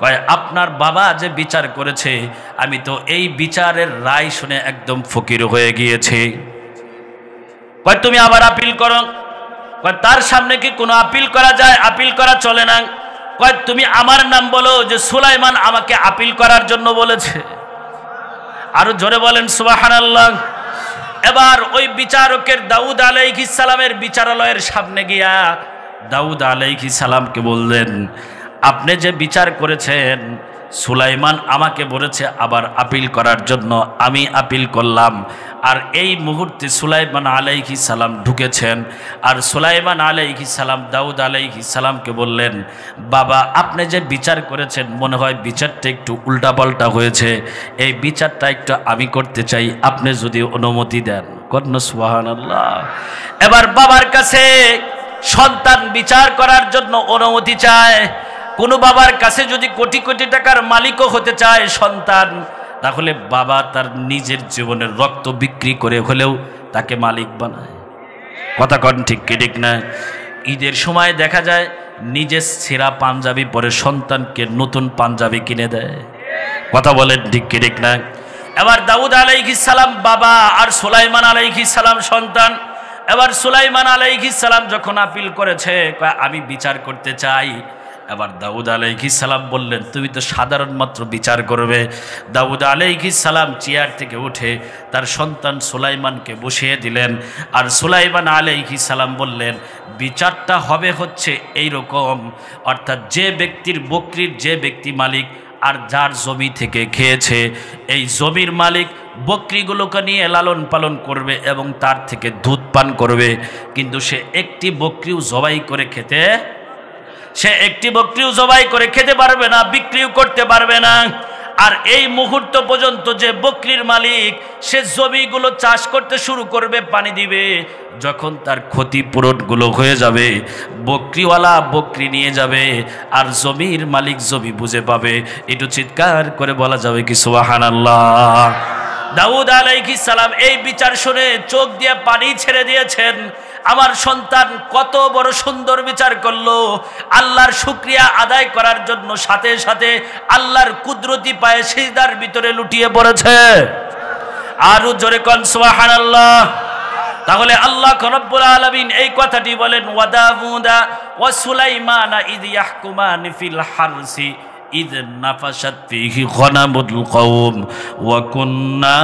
কয়, আপনার বাবা যে বিচার করেছে, আমি তো এই বিচারের রায় শুনে একদম ফকির হয়ে গিয়েছি। কয়, তুমি আবার আপিল করো। কয়, তার সামনে কি কোনো আপিল করা যায়? আপিল করা চলে না। কয়, তুমি আমার নাম বলো যে সুলাইমান আমাকে আপিল করার জন্য বলেছে। আরো জোরে বলেন সুবহানাল্লাহ। এবার ওই বিচারকের দাউদ আলাইহিস সালামের বিচারালয়ের সামনে গিয়া দাউদ আলাইহিস সালামকে বললেন, আপনি যে বিচার করেছেন, সুলাইমান আমাকে বলেছে আবার আপিল করার জন্য, আমি আপিল করলাম। আর এই মুহূর্তে সুলাইমান আলাইহিস সালাম ঢুকেছেন। আর সুলাইমান আলাইহিস সালাম দাউদ আলাইহিস সালামকে বললেন, বাবা আপনি যে বিচার করেছেন মনে হয় বিচারটা একটু উল্টাপাল্টা হয়েছে, এই বিচারটা একটু আমি করতে চাই, আপনি যদি অনুমতি দেন। কন্যা সুবহানাল্লাহ। এবার বাবার কাছে সন্তান বিচার করার জন্য অনুমতি চায়। কোনো বাবার কাছে যদি কোটি কোটি টাকার মালিকও হতে চায় সন্তান, তাহলে বাবা তার নিজের জীবনের রক্ত বিক্রি করে হলেও তাকে মালিক বানায়। কথা কন ঠিক কি ঠিক না? ঈদের সময় দেখা যায় নিজের ছেঁড়া পাঞ্জাবি পরে সন্তানকে নতুন পাঞ্জাবি কিনে দেয়। কথা বলেন ঠিক কি ঠিক না? এবার দাউদ আলাইহিস সালাম বাবা আর সুলাইমান আলাইহিস সালাম সন্তান। এবার সুলাইমান আলাইহিস সালাম যখন আপিল করেছে, আমি বিচার করতে চাই। এবার দাউদ আলাইহিস সালাম বললেন, তুমি তো সাধারণ মাত্র বিচার করবে। দাউদ আলাইহিস সালাম চেয়ার থেকে উঠে তার সন্তান সুলাইমানকে বসিয়ে দিলেন। আর সুলাইমান আলাইহিস সালাম বললেন, বিচারটা হবে হচ্ছে এই রকম, অর্থাৎ যে ব্যক্তির বকরির যে ব্যক্তি মালিক আর যার জমি থেকে খেয়েছে, এই জমির মালিক বকরিগুলোকে নিয়ে লালন পালন করবে এবং তার থেকে দুধ পান করবে, কিন্তু সে একটি বকরিও জবাই করে খেতে পারবে না, বিক্রিও করতে পারবে না। আর এই মুহূর্ত পর্যন্ত যে বকরির মালিক, সে জমিগুলো চাষ করতে শুরু করবে, পানি দিবে। যখন তার ক্ষতিপূরণগুলো হয়ে যাবে, বকরিওয়ালা বকরি নিয়ে যাবে, আর জমির মালিক জমি বুঝে পাবে। একটু চিৎকার করে বলা যাবে কি সুবহানাল্লাহ? দাউদ আলাইহিস সালাম এই বিচার শুনে চোখ দিয়ে পানি ছেড়ে দিয়েছেন। আমার সন্তান কত বড় সুন্দর বিচার করলো। আল্লাহর শুকরিয়া আদায় করার জন্য সাথে সাথে আল্লাহর কুদরতি পায়ে সিজদার ভিতরে লুটিয়ে পড়েছে। আরো জোরে কোন সুবহানাল্লাহ। তাহলে আল্লাহ রব্বুল আলামিন এই কথাটি বলেন, ওয়া দাউদা ওয়া সুলাইমানা ইয ইয়াহকুমানি ফিল হারসি ইয নাফাশাত ফীহি গনামুল কওম ওয়া কুন্না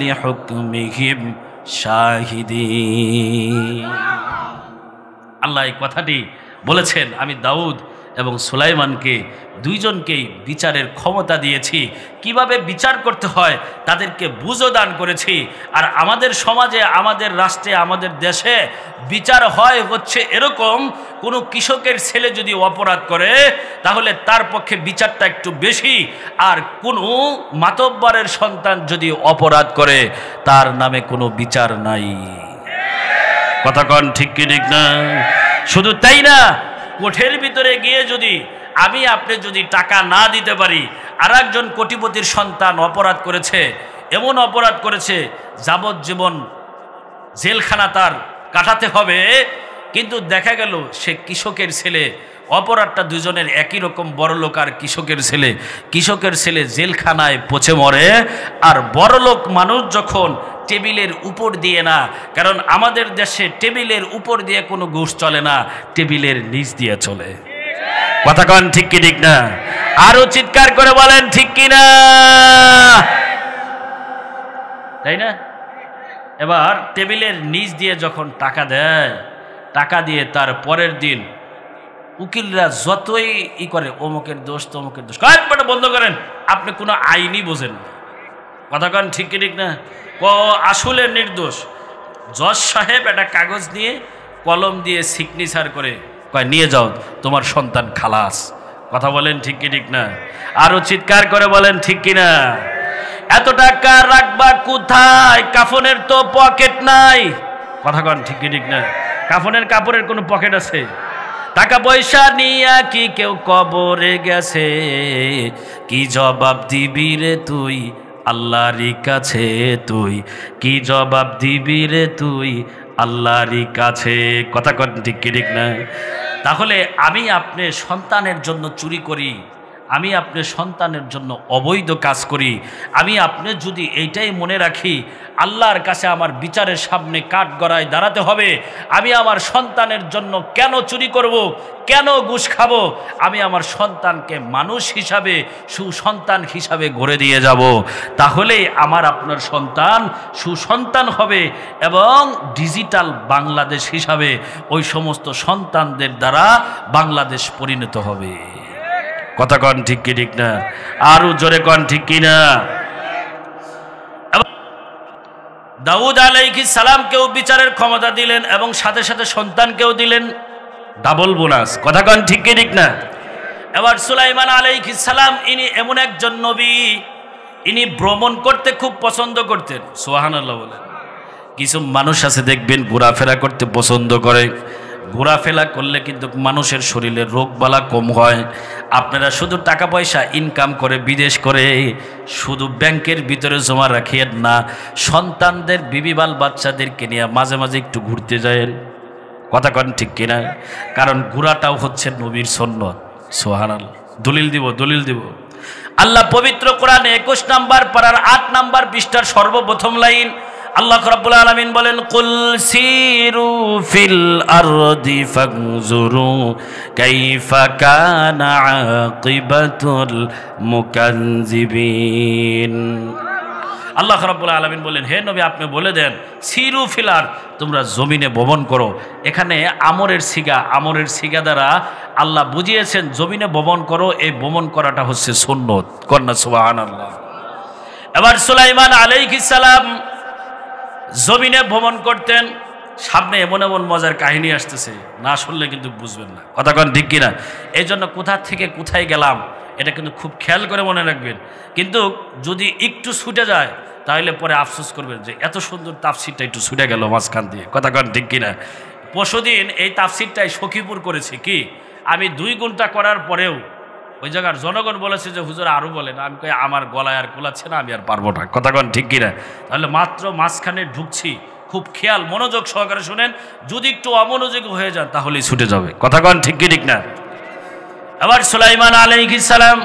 লিহুকমিহিম শাহিদিন। আল্লাহ এই কথাটি বলেছেন, আমি দাউদ এবং সুলাইমানকে দুইজনকেই বিচারের ক্ষমতা দিয়েছি, কিভাবে বিচার করতে হয় তাদেরকে বুঝও দান করেছি। আর আমাদের সমাজে, আমাদের রাষ্ট্রে, আমাদের দেশে বিচার হয় হচ্ছে এরকম, কোনো কৃষকের ছেলে যদি অপরাধ করে তাহলে তার পক্ষে বিচারটা একটু বেশি, আর কোনো মাতব্বরের সন্তান যদি অপরাধ করে তার নামে কোনো বিচার নাই। কথা কন ঠিক কি ঠিক না? শুধু তাই না, কোঠের ভিতরে গিয়ে যদি আপনি যদি টাকা না দিতে পারি, আর একজন কোটিপতির সন্তান অপরাধ করেছে, এমন অপরাধ করেছে যাবজ্জীবন জেলখানা তার কাটাতে হবে, কিন্তু দেখা গেল সে কৃষকের ছেলে, অপরাধটা দুজনের একই রকম, বড়লোক আর কৃষকের ছেলে জেলখানায় পচে মরে। আর বড়লোক মানুষ যখন টেবিলের উপর দিয়ে না, কারণ আমাদের দেশে টেবিলের উপর দিয়ে কোনো ঘুষ চলে না, টেবিলের নিচ দিয়ে চলে। কথা কন ঠিক কি ঠিক না? আরো চিৎকার করে বলেন ঠিক কি না? তাই না? এবার টেবিলের নিচ দিয়ে যখন টাকা দেয়, টাকা দিয়ে তার পরের দিন উকিলরা যতই করে, অমুকের দোষ তমুকের দোষ, কয়েকবার বন্ধ করেন, আপনি কোনো আইনই বোঝেন না। কথা কন ঠিক কি ঠিক না? আসলে নির্দোষ। জজ সাহেব একটা কাগজ নিয়ে কলম দিয়ে সিগনেচার করে কয়, নিয়ে যাও, তোমার সন্তান খালাস। কথা বলেন ঠিক কি ঠিক না? আরো চিৎকার করে বলেন ঠিক কি না? এত টাকা রাখবা কোথায়? কাফনের তো পকেট নাই। কথা কন ঠিক কি ঠিক না? কাফনের কাপড়ের কোনো পকেট আছে? টাকা পয়সা নিয়া কি কেউ কবরে গেছে? কি জবাব দিবি রে তুই আল্লাহরই কাছে? তুই কি জবাব দিবি রে তুই আল্লাহরই কাছে? কথা কন ঠিক কি ঠিক না? তাহলে আমি আপনি সন্তানের জন্য চুরি করি, আমি আপনার সন্তানের জন্য অবৈধ কাজ করি, আমি আপনি যদি এইটাই মনে রাখি আল্লাহর কাছে আমার বিচারের সামনে কাঠগড়ায় দাঁড়াতে হবে, আমি আমার সন্তানের জন্য কেন চুরি করব, কেন ঘুষ খাবো, আমি আমার সন্তানকে মানুষ হিসাবে সুসন্তান হিসাবে গড়ে দিয়ে যাব, তাহলেই আমার আপনার সন্তান সুসন্তান হবে এবং ডিজিটাল বাংলাদেশ হিসাবে ওই সমস্ত সন্তানদের দ্বারা বাংলাদেশ পরিণত হবে। কথা কন ঠিক কি ঠিক না? আরো জোরে কন ঠিক কি না? দাউদ আলাইহিস সালামকেও বিচারের ক্ষমতা দিলেন এবং সাথে সাথে সন্তানকেও দিলেন ডাবল বোনাস। কথা কন ঠিক কি ঠিক না? এবার সুলাইমান আলাইহিস সালাম ইনি এমন একজন নবী, ইনি ভ্রমণ করতে খুব পছন্দ করতেন। সুবহানাল্লাহ বলেন। কিছু মানুষ আছে দেখবেন ঘোরাফেরা করতে পছন্দ করে, ঘোরাফেরা করলে কিন্তু মানুষের শরীরে রোগবালা কম হয়। আপনারা শুধু টাকা পয়সা ইনকাম করে বিদেশ করে শুধু ব্যাংকের ভিতরে জমা রাখিয়েন না, সন্তানদের বিবিবাল বাচ্চাদেরকে নিয়ে মাঝে মাঝে একটু ঘুরতে যায়েন। কথা কন ঠিক কিনা? কারণ ঘোরাটাও হচ্ছে নবীর সুন্নাত। সুবহানাল্লাহ। দলিল দিব। আল্লাহ পবিত্র কোরআনে 21 নম্বর পারার 8 নম্বর পৃষ্ঠার সর্বপ্রথম লাইন আল্লাহ রাব্বুল আলামিন বলেন, কুল সিরু ফিল আরদি ফানজুরু কাইফা কানা আকিবাতুল মুকাজ্জিবিন। আল্লাহ রাব্বুল আলামিন বলেন, হে নবী আপনি বলে দেন সিরু ফিলার, তোমরা জমিনে ভ্রমণ করো। এখানে আমরের সিগা দ্বারা আল্লাহ বুঝিয়েছেন জমিনে ভ্রমণ করো, এই ভ্রমণ করাটা হচ্ছে সুন্নত। কন্যা সুবহানাল্লাহ। এবার সুলাইমান আলাইহিস সালাম জমিনে ভ্রমণ করতেন, সামনে এমন এমন মজার কাহিনী আসতেছে, না শুনলে কিন্তু বুঝবেন না। কথা কন ঠিক কিনা? এই জন্য কোথা থেকে কোথায় গেলাম এটা কিন্তু খুব খেয়াল করে মনে রাখবেন। কিন্তু যদি একটু ছুটে যায় তাহলে পরে আফসোস করবেন যে এত সুন্দর তাফসিরটা একটু ছুটে গেল মাঝখান দিয়ে। কথা কন ঠিক কিনা? পরশুদিন এই তাফসিরটাই সখীপুর করেছি, কি আমি 2 ঘন্টা করার পরেও ওই জায়গার জনগণ বলেছে যে হুজুর আরও বলেন। আমি কই আমার গলায় আর কোলাচ্ছে না, আমি আর পারবো না। কথা কন ঠিক কিনা? তাহলে মাত্র মাঝখানে ঢুকছি, খুব খেয়াল মনোযোগ সহকারে শুনেন, যদি একটু অমনোযোগী হয়ে যান তাহলেই ছুটে যাবে। কথা কন ঠিক কি ঠিক না? আবার সুলাইমান আলাইহিস সালাম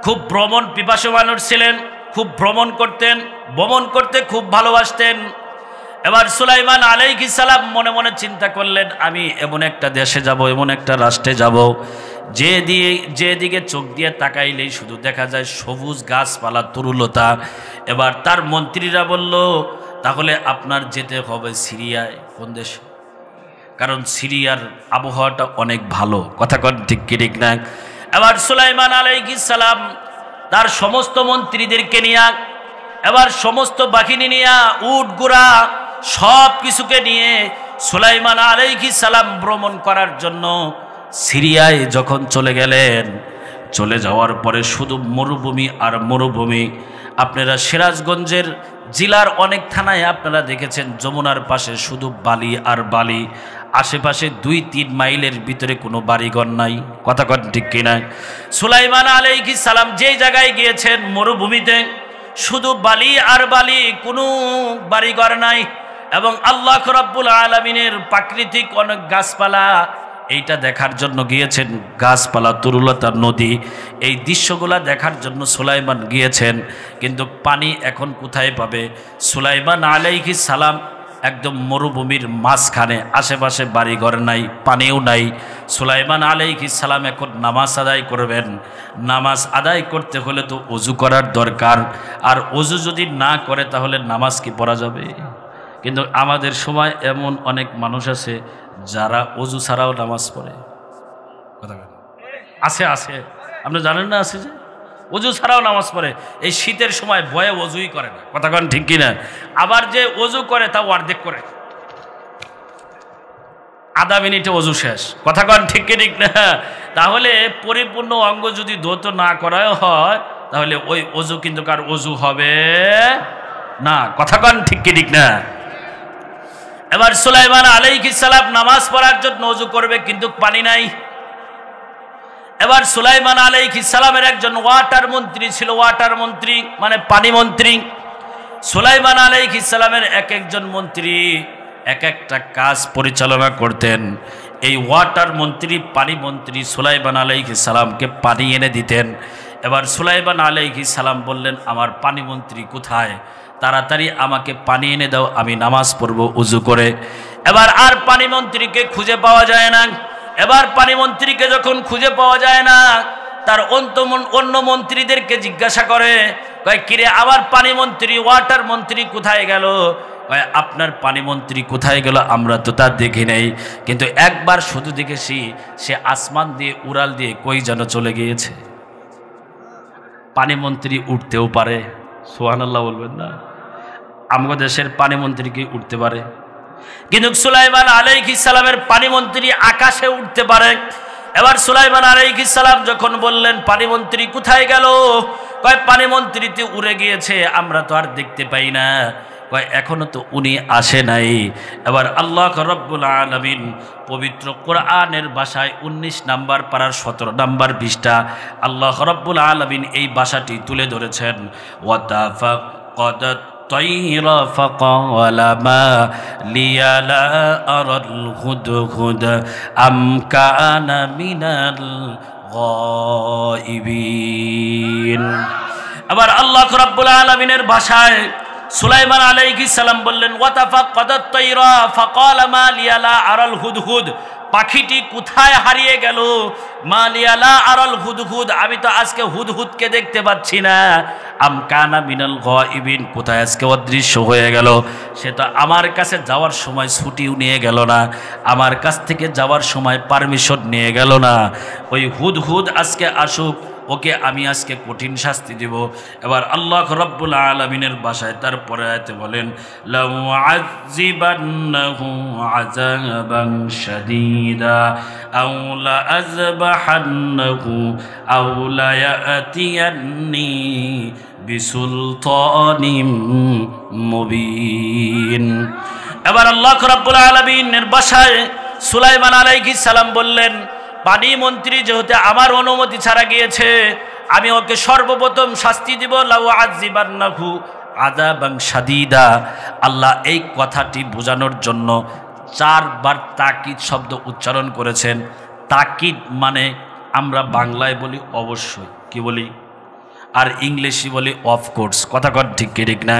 খুব ভ্রমণ পিপাসু মানুষ ছিলেন, খুব ভ্রমণ করতে খুব ভালোবাসতেন। এবার সুলাইমান আলাইহিস সালাম মনে মনে চিন্তা করলেন, আমি এমন একটা দেশে যাব, এমন একটা রাষ্ট্রে যাব যেদিকে চোখ দিয়ে তাকাইলেই শুধু দেখা যায় সবুজ গাছপালা তরুলতা। এবার তার মন্ত্রীরা বলল, তাহলে আপনার যেতে হবে সিরিয়ায়। কোন দেশে? কারণ সিরিয়ার আবহাওয়াটা অনেক ভালো। কথা কন ঠিক কি ঠিক না? এবার সুলাইমান আলাইহিস সালাম তার সমস্ত মন্ত্রীদেরকে নিয়ে, এবার সমস্ত বাহিনী নিয়ে, উট ঘোড়া সব কিছুকে নিয়ে সুলাইমান আলাইহিস সালাম ভ্রমণ করার জন্য সিরিয়ায় যখন চলে গেলেন, চলে যাওয়ার পরে শুধু মরুভূমি আর মরুভূমি। আপনারা সিরাজগঞ্জের জেলার অনেক থানায় আপনারা দেখেছেন যমুনার পাশে শুধু বালি আর বালি, আশেপাশে 2-3 মাইলের ভিতরে কোনো বাড়িঘর নাই। কথা কন ঠিক কিনা? সুলাইমান আলাইহিস সালাম যেই জায়গায় গিয়েছেন মরুভূমিতে শুধু বালি আর বালি, কোনো বাড়িঘর নাই, এবং আল্লাহ রাব্বুল আলামিনের প্রাকৃতিক অনেক গাছপালা, এইটা দেখার জন্য গিয়েছেন। গাছপালা তরুলতা নদী, এই দৃশ্যগুলা দেখার জন্য সুলাইমান গিয়েছেন। কিন্তু পানি এখন কোথায় পাবে? সুলাইমান আলাইহিস সালাম একদম মরুভূমির মাঝখানে, আশেপাশে বাড়িঘর নাই, পানিও নাই। সুলাইমান আলাইহিস সালাম এখন নামাজ আদায় করবেন। নামাজ আদায় করতে হলে তো ওযু করার দরকার, আর ওযু যদি না করে তাহলে নামাজ কি পড়া যাবে? কিন্তু আমাদের সময় এমন অনেক মানুষ আছে যারা ওযু ছাড়াও নামাজ পড়ে। কথা আছে, আপনি জানেন না? আছে যে ওযু ছাড়াও নামাজ পড়ে, এই শীতের সময় ভয়ে ওযুই করে না। কথা কন ঠিক কিনা? আবার যে ওযু করে তাও অর্ধেক করে, আধা মিনিটে ওযু শেষ। কথা কন ঠিক কি ঠিক না? তাহলে পরিপূর্ণ অঙ্গ যদি ধৌত না করাও হয় তাহলে ওই ওযু কিন্তু কার ওযু হবে না। কথা কন ঠিক কি ঠিক না? এবার সুলাইমান আলাইহিস সালাম নামাজ পড়ার জন্য ওযু করবে, কিন্তু পানি নাই। এবার সুলাইমান আলাইহিস সালামের একজন ওয়াটার মন্ত্রী ছিল, ওয়াটার মন্ত্রী মানে পানি মন্ত্রী। সুলাইমান আলাইহিস সালামের এক একজন মন্ত্রী এক একটা কাজ পরিচালনা করতেন। এই ওয়াটার মন্ত্রী, পানি মন্ত্রী সুলাইমান আলাইহিস সালামকে পানি এনে দিতেন। এবার সুলাইমান আলাইহিস সালাম বললেন, আমার পানি মন্ত্রী কোথায়? তাড়াতাড়ি আমাকে পানি এনে দাও, আমি নামাজ পড়ব উজু করে। এবার আর পানি মন্ত্রীকে খুঁজে পাওয়া যায় না। এবার পানি মন্ত্রীকে যখন খুঁজে পাওয়া যায় না, তার অন্য মন্ত্রীদেরকে জিজ্ঞাসা করে, কয় কিরে আমার পানি মন্ত্রী, ওয়াটার মন্ত্রী কোথায় গেল? কয় আপনার পানি মন্ত্রী কোথায় গেল? আমরা তো তা দেখি নাই, কিন্তু একবার শুধু দেখেছি সে আসমান দিয়ে উড়াল দিয়ে কই যেন চলে গিয়েছে। পানি মন্ত্রী উঠতেও পারে, সুবহানাল্লাহ বলবেন না? আমাদের দেশের পানি মন্ত্রী কি উঠতে পারে? কিন্তু সুলাইমান আলাইহিস সালামের পানি মন্ত্রী আকাশে উঠতে পারে। এবার সুলাইমান আলাইহিস সালাম যখন বললেন পানি মন্ত্রী কোথায় গেল? কয় পানি মন্ত্রীতে উড়ে গিয়েছে, আমরা তো আর দেখতে পাই না। কয় এখনো তো উনি আসে নাই। এবার আল্লাহ রাব্বুল আলামিন পবিত্র কোরআনের ভাষায় 19 নাম্বার পারার 17 নাম্বার পৃষ্ঠা আল্লাহ রাব্বুল আলামিন এই ভাষাটি তুলে ধরেছেন। ওয়াতাফাক্কাদাত الطير فقال ما لي لا أرى الهدهد أم كان من الغائبين। আবার আল্লাহ রাব্বুল আলামিনের ভাষায় সুলাইমান আলাইহিস সালাম বললেন, ওয়াতাফাক্কাদাত তাইরা ফাকালা মা লিয়া লা আরাল হুদহুদ, পাখিটি কোথায় হারিয়ে গেল? মা লিয়া লা আরাল হুদহুদ, আমি তো আজকে হুদহুদকে দেখতে পাচ্ছি না। আম কানা মিনাল গায়িবিন, কোথায় আজকে অদৃশ্য হয়ে গেল? সে তো আমার কাছে যাওয়ার সময় ছুটিও নিয়ে গেল না, আমার কাছ থেকে যাওয়ার সময় পারমিশন নিয়ে গেল না। ওই হুদহুদ আজকে আসুক, ওকে আমি আজকে কঠিন শাস্তি দিব। এবার আল্লাহ রাব্বুল আলামিনের ভাষায় তারপরে আয়াতে বলেন, লাউ আযিবান্নাহু আযাবান শাদীদা আও লা আযবাহান্নাহু আও লা ইয়াতিয়ান্নি বিসুলতানিম মুবিন। এবার আল্লাহ রাব্বুল আলামিনের ভাষায় সুলাইমান আলাইহিস সালাম বললেন, পানি মন্ত্রী যেহেতু আমার অনুমতি ছাড়া গিয়েছে, আমি ওকে সর্বপ্রথম শাস্তি দিব। লাউ আযিবান্নাহু আযাবান শাদীদা, আল্লাহ এই কথাটি বোঝানোর জন্য 4 বার তাকিদ শব্দ উচ্চারণ করেছেন। তাকিদ মানে আমরা বাংলায় বলি অবশ্যই, কি বলি? আর ইংলিশে বলি অফকোর্স। কথা কর ঠিক কি ঠিক না?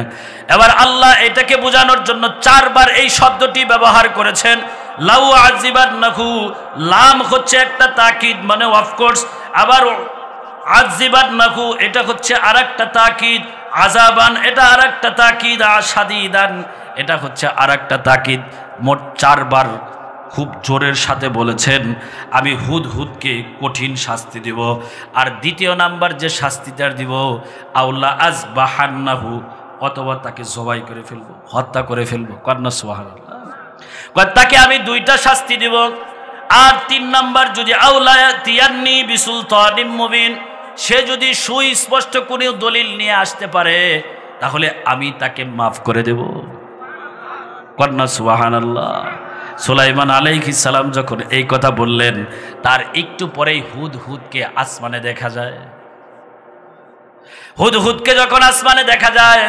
এবার আল্লাহ এটাকে বোঝানোর জন্য 4 বার এই শব্দটি ব্যবহার করেছেন। লাউ আযিবান্নাহু, লাম হচ্ছে একটা তাকিদ মানে অফকোর্স, আবার আযিবান্নাহু এটা হচ্ছে আরেকটা তাকিদ, আযাবান এটা আরেকটা তাকিদ, শাদীদান এটা হচ্ছে আরেকটা তাকিদ। মোট 4 বার খুব জোরের সাথে বলেছেন আমি হুদহুদকে কঠিন শাস্তি দেব। আর দ্বিতীয় নাম্বার যে শাস্তিটা দিব, আউলা আযবাহান্নাহু, অথবা তাকে জবাই করে ফেলবো, হত্যা করে ফেলবো। কন্না সুবহানাল্লাহ। তাকে আমি 2টা শাস্তি দিব। আর 3 নাম্বার যদি আউলা ইয়াতিয়ান্নি বিসুলতানিম মুবিন, সে যদি সুস্পষ্ট কোনো দলিল নিয়ে আসতে পারে তাহলে আমি তাকে মাফ করে দেব। কন্না সুবহানাল্লাহ। সুলাইমান আলাইহিস সালাম যখন এই কথা বললেন, তার একটু পরেই হুদহুদকে আসমানে দেখা যায়। হুদহুদকে যখন আসমানে দেখা যায়,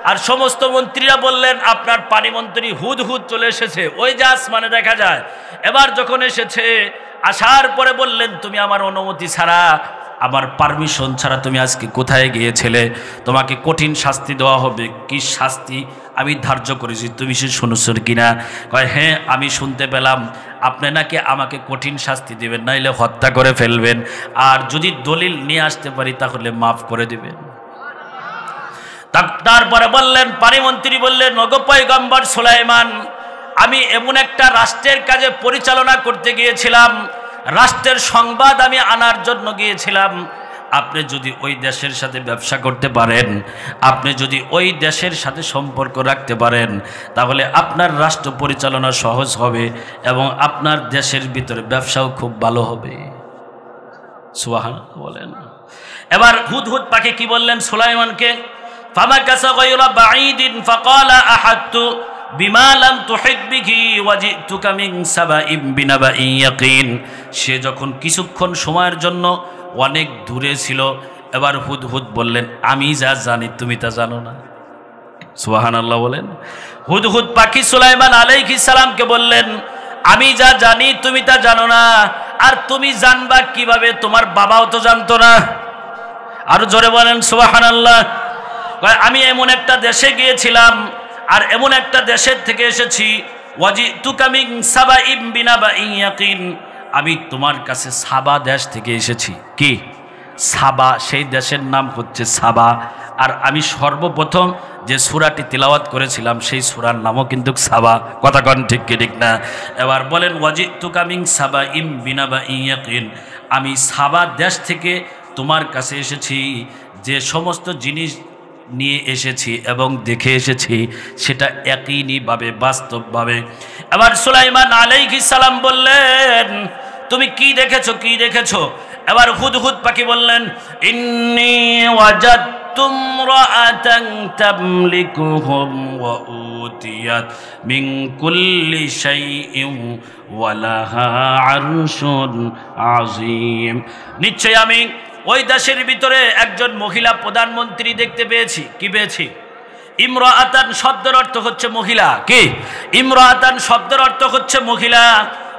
আর সমস্ত মন্ত্রীরা বললেন আপনার পানি মন্ত্রী হুদহুদ চলে এসেছে, ওই যে আসমানে দেখা যায়। এবার যখন এসেছে, আসার পরে বললেন তুমি আমার অনুমতি ছাড়া, আমার পারমিশন ছাড়া তুমি আজকে কোথায় গিয়েছিলে? তোমাকে কঠিন শাস্তি দেওয়া হবে। কি শাস্তি আমি ধার্য করেছি, তুমি সে শুনেছেন কিনা? কয় হ্যাঁ আমি শুনতে পেলাম, আপনি নাকি আমাকে কঠিন শাস্তি দিবেন, নাইলে হত্যা করে ফেলবেন, আর যদি দলিল নিয়ে আসতে পারি তাহলে মাফ করে দিবেন। তারপরে বললেন, পানি মন্ত্রী বললেন, ওগো পয়গম্বর সুলাইমান, আমি এমন একটা রাষ্ট্রের কাজে পরিচালনা করতে গিয়েছিলাম, রাষ্ট্রের সংবাদ আমি আনার জন্য গিয়েছিলাম। আপনি যদি ওই দেশের সাথে ব্যবসা করতে পারেন, আপনি যদি ওই দেশের সাথে সম্পর্ক রাখতে পারেন, তাহলে আপনার রাষ্ট্র পরিচালনা সহজ হবে এবং আপনার দেশের ভিতরে ব্যবসাও খুব ভালো হবে। সুবহানাল্লাহ বলেন। এবার হুদহুদ পাখি কি বললেন সুলাইমানকে? ফামাকাসা গায়রা বাঈদিন ফাকালা আহাত্তু বিমা লাম তুহিত বিহি ওয়াজিতুকা মিন সাবাইম বিনাবাইন ইয়াকিন। সে যখন কিছুক্ষণ সময়ের জন্য অনেক দূরে ছিল, এবার হুদহুদ বললেন আমি যা জানি তুমি তা জানো না। সুবহানাল্লাহ বলেন। হুদহুদ পাখি সুলাইমান আলাইহিস সালামকে বললেন আমি যা জানি তুমি তা জানো না, আর তুমি জানবা কিভাবে? তোমার বাবাও তো জানতো না। আরো জোরে বলেন সুবহানাল্লাহ। আমি এমন একটা দেশে গিয়েছিলাম, আর এমন একটা দেশের থেকে এসেছি, ওয়াজিতুকা মিন সাবাইম বিনাবাইন ইয়াকিন, আমি তোমার কাছে সাবা দেশ থেকে এসেছি। কি সাবা? সেই দেশের নাম হচ্ছে সাবা। আর আমি সর্বপ্রথম যে সূরাটি তিলাওয়াত করেছিলাম সেই সূরার নামও কিন্তু সাবা। কথা কন ঠিক কি ঠিক না? এবার বলেন ওয়াজিতুকা মিন সাবাইম বিনাবাইন ইয়াকিন, আমি সাবা দেশ থেকে তোমার কাছে এসেছি, যে সমস্ত জিনিস নিয়ে এসেছি এবং দেখে এসেছি সেটা ইয়াকিনীভাবে, বাস্তবভাবে। এবার সুলাইমান আলাইহিস সালাম বললেন, তুমি কি দেখেছো, কি দেখেছো? এবার হুদহুদ পাখি বললেন, ইন্নী ওয়াজাদতু ইমরাআতান তামলিকুহুম ওয়া উতিয়াত মিন কুল্লি শাইইন ওয়া লাহা আরশুন আযীম। নিশ্চয় আমি ওই দেশের ভিতরে একজন মহিলা প্রধানমন্ত্রী দেখতে পেয়েছি। কি পেয়েছি? ইমরাআতান শব্দের অর্থ হচ্ছে মহিলা। কি ইমরাআতান শব্দের অর্থ হচ্ছে মহিলা।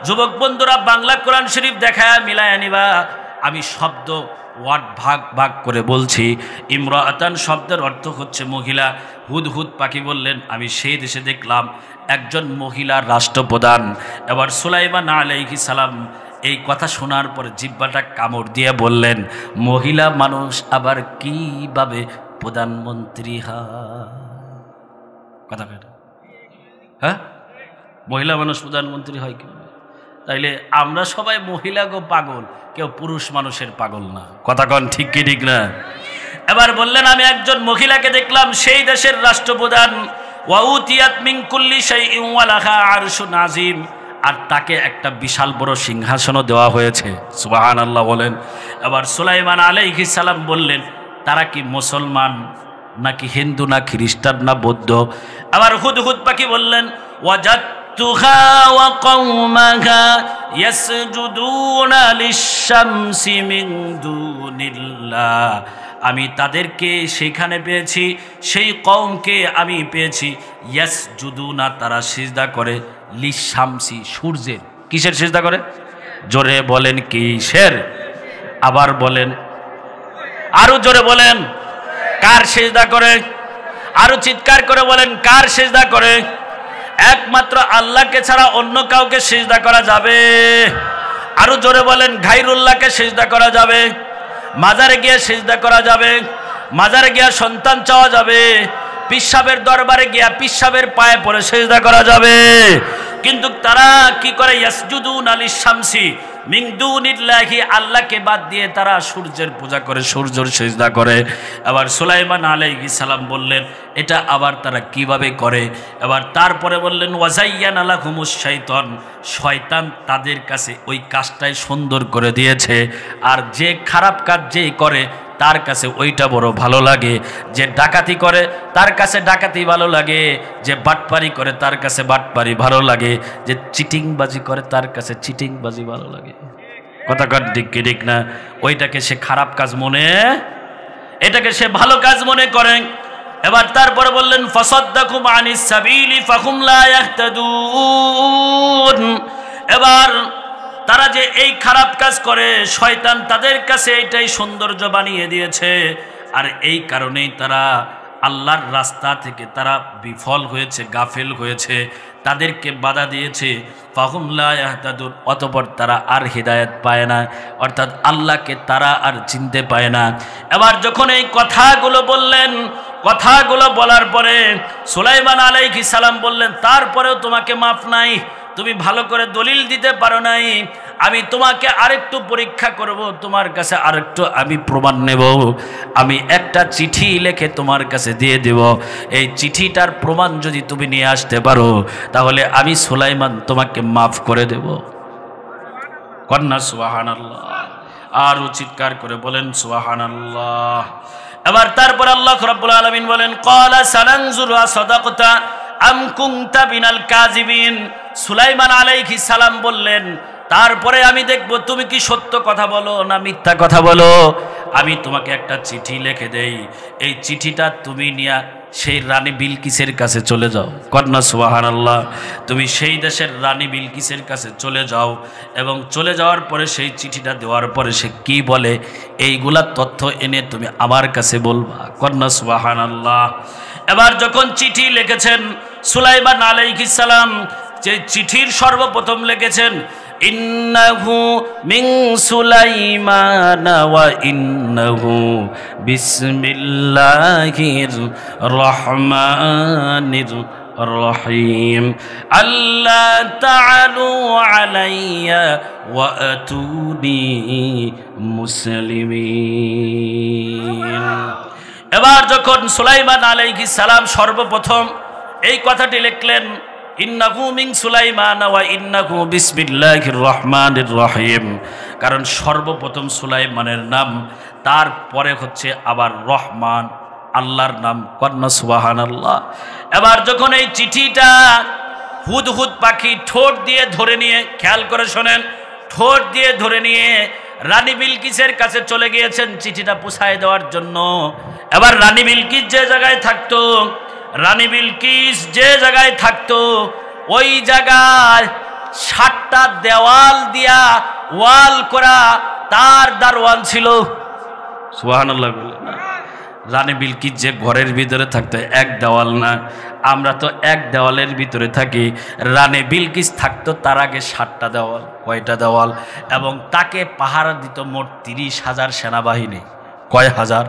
যুবক বন্ধুরা, বাংলা কোরআন শরীফ দেখায় মিলায় নিবা। আমি শব্দ ওয়ার্ড ভাগ ভাগ করে বলছি। ইমরাআতান শব্দের অর্থ হচ্ছে মহিলা। হুদহুদ পাখি বললেন, আমি সেই দেশে দেখলাম একজন মহিলা রাষ্ট্রপ্রধান। এবার সুলাইমান আলাইহিস সালাম এই কথা শোনার পরে জিহ্বাটা কামড় দিয়ে বললেন, মহিলা মানুষ আবার কিভাবে প্রধানমন্ত্রী হয়? কথা কেন? হ্যাঁ, মহিলা মানুষ প্রধানমন্ত্রী হয় কিভাবে? তাইলে আমরা সবাই মহিলা গো পাগল, কেউ পুরুষ মানুষের পাগল না। কথা কন ঠিক কি ঠিক না? এবার বললেন, আমি একজন মহিলাকে দেখলাম সেই দেশের রাষ্ট্রপ্রধান, ওয়া উতিয়াত মিন কুল্লি শাইইন ওয়া লাহা আরশুন আযীম, আর তাকে একটা বিশাল বড় সিংহাসনও দেওয়া হয়েছে। সুবহানাল্লাহ বলেন। এবার সুলাইমান আলাইহিস সালাম বললেন, তারা কি মুসলমান নাকি হিন্দু না খ্রিস্টান না বৌদ্ধ? আবার হুদহুদ পাখি বললেন, ওয়াজাদতুহা ওয়া কওমাহা ইয়াসজুদুনা লিশ-শামসি মিন দুনিল্লাহ, আমি তাদেরকে সেখানে পেয়েছি, সেই কওমকে আমি পেয়েছি, ইয়াসজুদুনা, তারা সিজদা করে, লিশ-শামসি, সূর্যের। কিসের সিজদা করে? জোরে বলেন কিসের? আবার বলেন, আরো জোরে বলেন, কার সিজদা করে? আরো চিৎকার করে বলেন, কার সিজদা করে? একমাত্র আল্লাহকে ছাড়া অন্য কাউকে সিজদা করা যাবে? আরো জোরে বলেন, গায়রুল্লাহকে সিজদা করা যাবে? মাজারে গিয়ে সিজদা করা যাবে? মাজারে গিয়ে সন্তান চাওয়া যাবে? পিসাবের দরবারে গিয়া পিসাবের পায়ে পড়ে সিজদা করা যাবে? কিন্তু তারা কি করে? ইয়াসজুদুনা লিশ-শামসি মিন দুনিল্লাহি, আল্লাহকে বাদ দিয়ে তারা সূর্যের পূজা করে, সূর্যের সিজদা করে। আবার সুলাইমান আলাইহিস সালাম বললেন, এটা আবার তারা কিভাবে করে? এবার তারপরে বললেন, ওয়াজাইয়ানা লাহুমুশ শাইতান, শয়তান তাদের কাছে ওই কাজটাই সুন্দর করে দিয়েছে। আর যে খারাপ কাজ যেই করে তার কাছে ওইটা বড় ভালো লাগে। যে ডাকাতি করে তার কাছে ডাকাতি ভালো লাগে, যে বাটপারি করে তার কাছে বাটপারি ভালো লাগে, যে চিটিংবাজি করে তার কাছে চিটিংবাজি ভালো লাগে। কথা কন ঠিক কি ঠিক না? ওইটাকে সে খারাপ কাজ মনে, এটাকে সে ভালো কাজ মনে করে। এবার তারপরে বললেন, ফাসাদ্দাকুম আনিস সাবিলি ফাহুম লা ইয়াহতাদুন, এবার তারা যে এই খারাপ কাজ করে, শয়তান তাদের কাছে এটাই সৌন্দর্য বানিয়ে দিয়েছে, আর এই কারণেই তারা আল্লাহর রাস্তা থেকে তারা বিফল হয়েছে, গাফেল হয়েছে, তাদেরকে বাধা দিয়েছে। ফাহুম লা ইয়াহতাদুন, অতঃপর তারা আর হিদায়াত পায় না, অর্থাৎ আল্লাহকে তারা আর চিনতে পায় না। এবার যখন এই কথাগুলো বললেন, কথাগুলো বলার পরে সুলাইমান আলাইহিস সালাম বললেন, তারপরেও তোমাকে মাফ নাই, তুমি ভালো করে দলিল দিতে পারো নাই, আমি তোমাকে আরেকটু পরীক্ষা করব, তোমার কাছে আরেকটু আমি প্রমাণ নেব। আমি একটা চিঠি লিখে তোমার কাছে দিয়ে দেব, এই চিঠিটার প্রমাণ যদি তুমি নিয়ে আসতে পারো তাহলে আমি সুলাইমান তোমাকে মাফ করে দেব। কন্যা সুবহানাল্লাহ, আর চিৎকার করে বলেন সুবহানাল্লাহ। এবার তারপর আল্লাহ রাব্বুল আলামিন বলেন, ক্বালা সানানজুরু আসাদাকতা আম কুনতা মিনাল কাযিবিন। সুলাইমান আলাইহিস সালাম বললেন, তারপরে আমি দেখব তুমি কি সত্য কথা বলো না মিথ্যা কথা বলো। আমি তোমাকে একটা চিঠি লিখে দেই, এই চিঠিটা তুমি নিয়ে সেই রানী বিলকিসের কাছে চলে যাও। কন্যা সুবহানাল্লাহ। তুমি সেই দেশের রানী বিলকিসের কাছে চলে যাও এবং চলে যাওয়ার পরে সেই চিঠিটা দেওয়ার পরে সে কি বলে এইগুলা তথ্য এনে তুমি আমার কাছে বলবা। কন্যা সুবহানাল্লাহ। এবার যখন চিঠি লিখেছেন সুলাইমান আলাইহিস সালাম, যে চিঠির সর্বপ্রথম লিখেছেন ইন্নাহু মিন সুলাইমান ওয়া ইন্নাহু বিসমিল্লাহির রহমানির রহিম আল্লাহ তাআলু আলাইয়া ওয়া আতুনি মুসলিমিন। এবার যখন সুলাইমান আলাইহিস সালাম সর্বপ্রথম এই কথাটি লিখলেন ইন্নাহু মিন সুলাইমান ওয়া ইন্নাহু বিসমিল্লাহির রহমানির রহিম, কারণ সর্বপ্রথম সুলাইমানের নাম, তারপরে হচ্ছে আবার রহমান আল্লাহর নাম। কন্যা সুবহানাল্লাহ। এবার যখন এই চিঠিটা হুদহুদ পাখি ঠোঁট দিয়ে ধরে নিয়ে, খেয়াল করে শোনেন, ঠোঁট দিয়ে ধরে নিয়ে রানী বিলকিসের কাছে চলে গিয়েছেন চিঠিটা পৌঁছায় দেওয়ার জন্য। এবার রানী বিলকিস যে জায়গায় থাকতো, রানী বিলকিস যে জায়গায় থাকতো ওই জায়গায় 7টা দেওয়াল দিয়া ওয়াল করা তার দারওয়ান ছিল। সুবহানাল্লাহ। রানী বিলকিস যে ঘরের ভিতরে থাকতো এক দেওয়াল না, আমরা তো এক দেওয়ালের ভিতরে থাকি। রানী বিলকিস থাকতো তার আগে 7টা দেওয়াল। কয়টা দেওয়াল? এবং তাকে পাহারা দিত মোট 30,000 সেনাবাহিনী। কয় হাজার?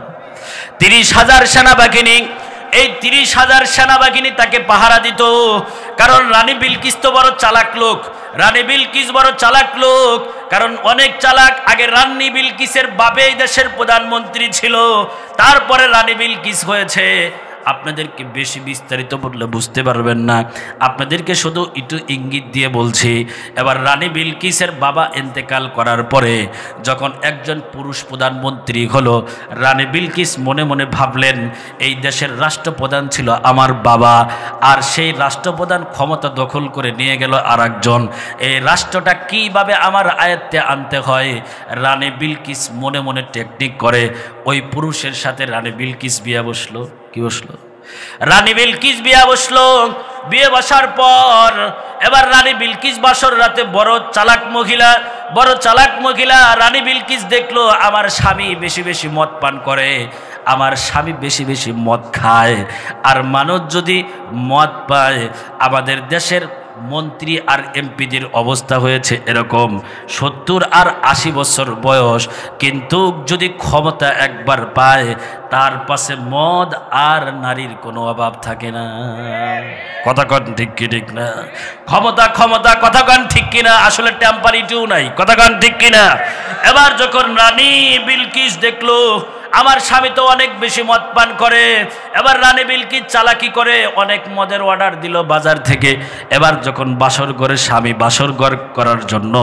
30,000 সেনাবাহিনী। এই 30,000 সেনাবাহিনী তাকে পাহারা দিত। কারণ রানী বিলকিস তো বড় চালাক লোক, রানী বিলকিস বড় চালাক লোক, কারণ অনেক চালাক। আগে রানী বিলকিসের বাপে এই দেশের প্রধানমন্ত্রী ছিল, তারপরে রানী বিলকিস হয়েছে। আপনাদেরকে বেশি বিস্তারিত বললে বুঝতে পারবেন না, আপনাদেরকে শুধু একটু ইঙ্গিত দিয়ে বলছি। এবার রানী বিলকিসের বাবা ইন্তেকাল করার পরে যখন একজন পুরুষ প্রধানমন্ত্রী হলো, রানী বিলকিস মনে মনে ভাবলেন এই দেশের রাষ্ট্রপ্রধান ছিল আমার বাবা, আর সেই রাষ্ট্রপ্রধান ক্ষমতা দখল করে নিয়ে গেল আর একজন। এই রাষ্ট্রটা কিভাবে আমার আয়ত্তে আনতে হয়, রানী বিলকিস মনে মনে টেকনিক করে ওই পুরুষের সাথে রানী বিলকিস বিয়ে বসলো। কি বসলো? রানী বিলকিস বিয়ে বসলো। বিয়ে বসার পর এবার রানী বিলকিস বাসর রাতে বড় চালাক মহিলা রানী বিলকিস দেখলো আমার স্বামী বেশি বেশি মদ পান করে, আমার স্বামী বেশি বেশি মদ খায়। আর মানুষ যদি মদ পায়, আমাদের দেশের মন্ত্রী আর এমপিদের অবস্থা হয়েছে এরকম 70 আর 80 বছর বয়স, কিন্তু যদি ক্ষমতা একবার পায় তার পাশে মদ আর নারীর কোনো অভাব থাকে না। কথা কন ঠিক কি ঠিক না? ক্ষমতা কথা কন ঠিক কিনা? আসলে টেম্পারিটিও নাই। কথা কন ঠিক কিনা? এবার যখন রানী বিলকিস দেখলো আমার স্বামী তো অনেক বেশি মদ পান করে, এবার রানী বিলকিস চালাকি করে অনেক মদের অর্ডার দিল বাজার থেকে। এবার যখন বাসর ঘরে স্বামী বাসর ঘর করার জন্য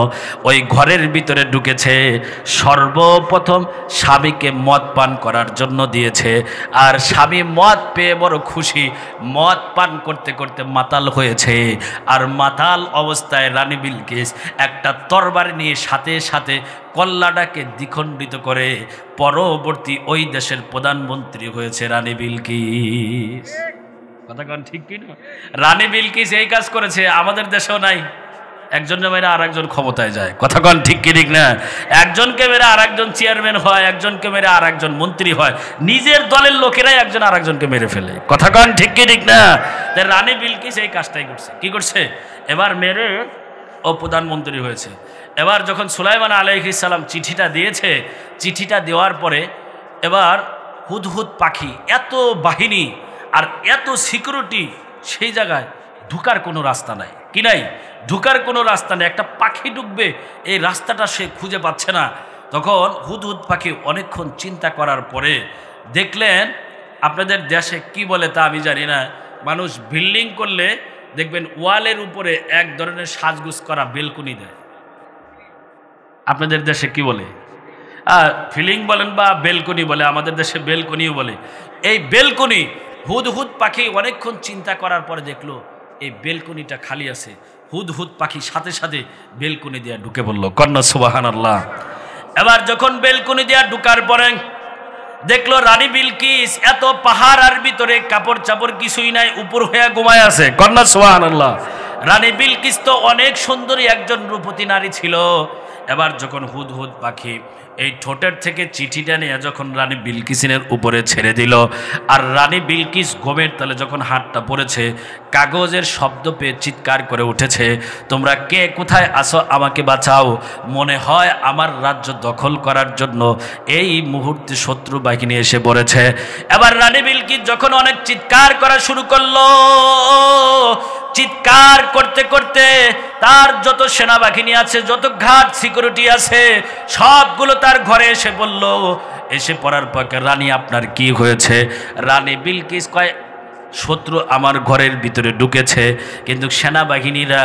ওই ঘরের ভিতরে ঢুকেছে, সর্বপ্রথম স্বামীকে মদ পান করার জন্য দিয়েছে। আর স্বামী মদ পেয়ে বড় খুশি, মদ পান করতে করতে মাতাল হয়েছে। আর মাতাল অবস্থায় রানী বিলকিস একটা তরবারি নিয়ে সাথে সাথে কল্লাটাকে দ্বিখণ্ডিত করে পরবর্তী ওই দেশের প্রধানমন্ত্রী হয়েছে রানী বিলকিস। কথা কন ঠিক কি না? রানী বিলকিস এই কাজ করেছে, আমাদের দেশেও নাই। একজনের মেরে আর একজন ক্ষমতায় যায়। কথা কন ঠিক কি ঠিক না? একজনকে মেরে আর একজন চেয়ারম্যান হয়, একজনকে মেরে আর একজন মন্ত্রী হয়, নিজের দলের লোকেরাই একজন আর একজনকে মেরে ফেলে। কথা কন ঠিক কি ঠিক না? রানী বিলকিস এই কাজটাই করছে। কি করছে? এবার মেরে ও প্রধানমন্ত্রী হয়েছে। এবার যখন সুলাইমান আলাইহিস সালাম চিঠিটা দিয়েছে, চিঠিটা দেওয়ার পরে এবার হুদহুদ পাখি, এত বাহিনী আর এত সিকিউরিটি, সেই জায়গায় ঢুকার কোনো রাস্তা নাই। কি নাই? ঢুকার কোনো রাস্তা নেই। একটা পাখি ঢুকবে, এই রাস্তাটা সে খুঁজে পাচ্ছে না। তখন হুদহুদ পাখি অনেকক্ষণ চিন্তা করার পরে দেখলেন, আপনাদের দেশে কি বলে তা আমি জানি না, মানুষ বিল্ডিং করলে দেখবেন ওয়ালের উপরে এক ধরনের সাজগুজ করা বেলকুনি দেয়। আপনাদের দেশে কি বলে? ফিলিং বলেন বা বেলকুনি বলে, আমাদের দেশে বেলকুনিও বলে। এই বেলকুনি হুদহুদ পাখি অনেকক্ষণ চিন্তা করার পরে দেখলো এই বেলকুনিটা খালি আছে। হুদহুদ পাখি সাথে সাথে বেলকুনি দিয়ে ঢুকে পড়লো। কন্যা সুবহানাল্লাহ। এবার যখন বেলকুনি দিয়ে ঢুকার পরে দেখলো রানী বিলকিস এত পাহাড়ের ভিতরে কাপড় চাপড় কিছুই নাই, উপর হয়ে ঘুমায় আছে। কন্যা সুবহানাল্লাহ। রানী বিলকিস তো অনেক সুন্দরী একজন রূপতী নারী ছিল। এবার যখন হুদহুদ পাখি এই ঠোঁটের থেকে চিঠিটা নিয়ে যখন রানী বিলকিসের উপরে ছেড়ে দিল, আর রানী বিলকিস ঘুমের তলে যখন হাতটা পড়েছে, কাগজের শব্দ পেয়ে চিৎকার করে উঠেছে, তোমরা কে কোথায় আসো, আমাকে বাঁচাও, মনে হয় আমার রাজ্য দখল করার জন্য এই মুহূর্তে শত্রু বাহিনী এসে পড়েছে। এবার রানী বিলকিস যখন অনেক চিৎকার করা শুরু করলো, চিৎকার করতে করতে তার যত সেনাবাহিনী আছে, যত ঘাট সিকিউরিটি আছে, সবগুলো তার ঘরে এসে বলল। এসে পড়ার পর, রানী আপনার কি হয়েছে? রানী বিলকিস কয়, শত্রু আমার ঘরের ভিতরে ঢুকেছে, কিন্তু সেনাবাহিনীরা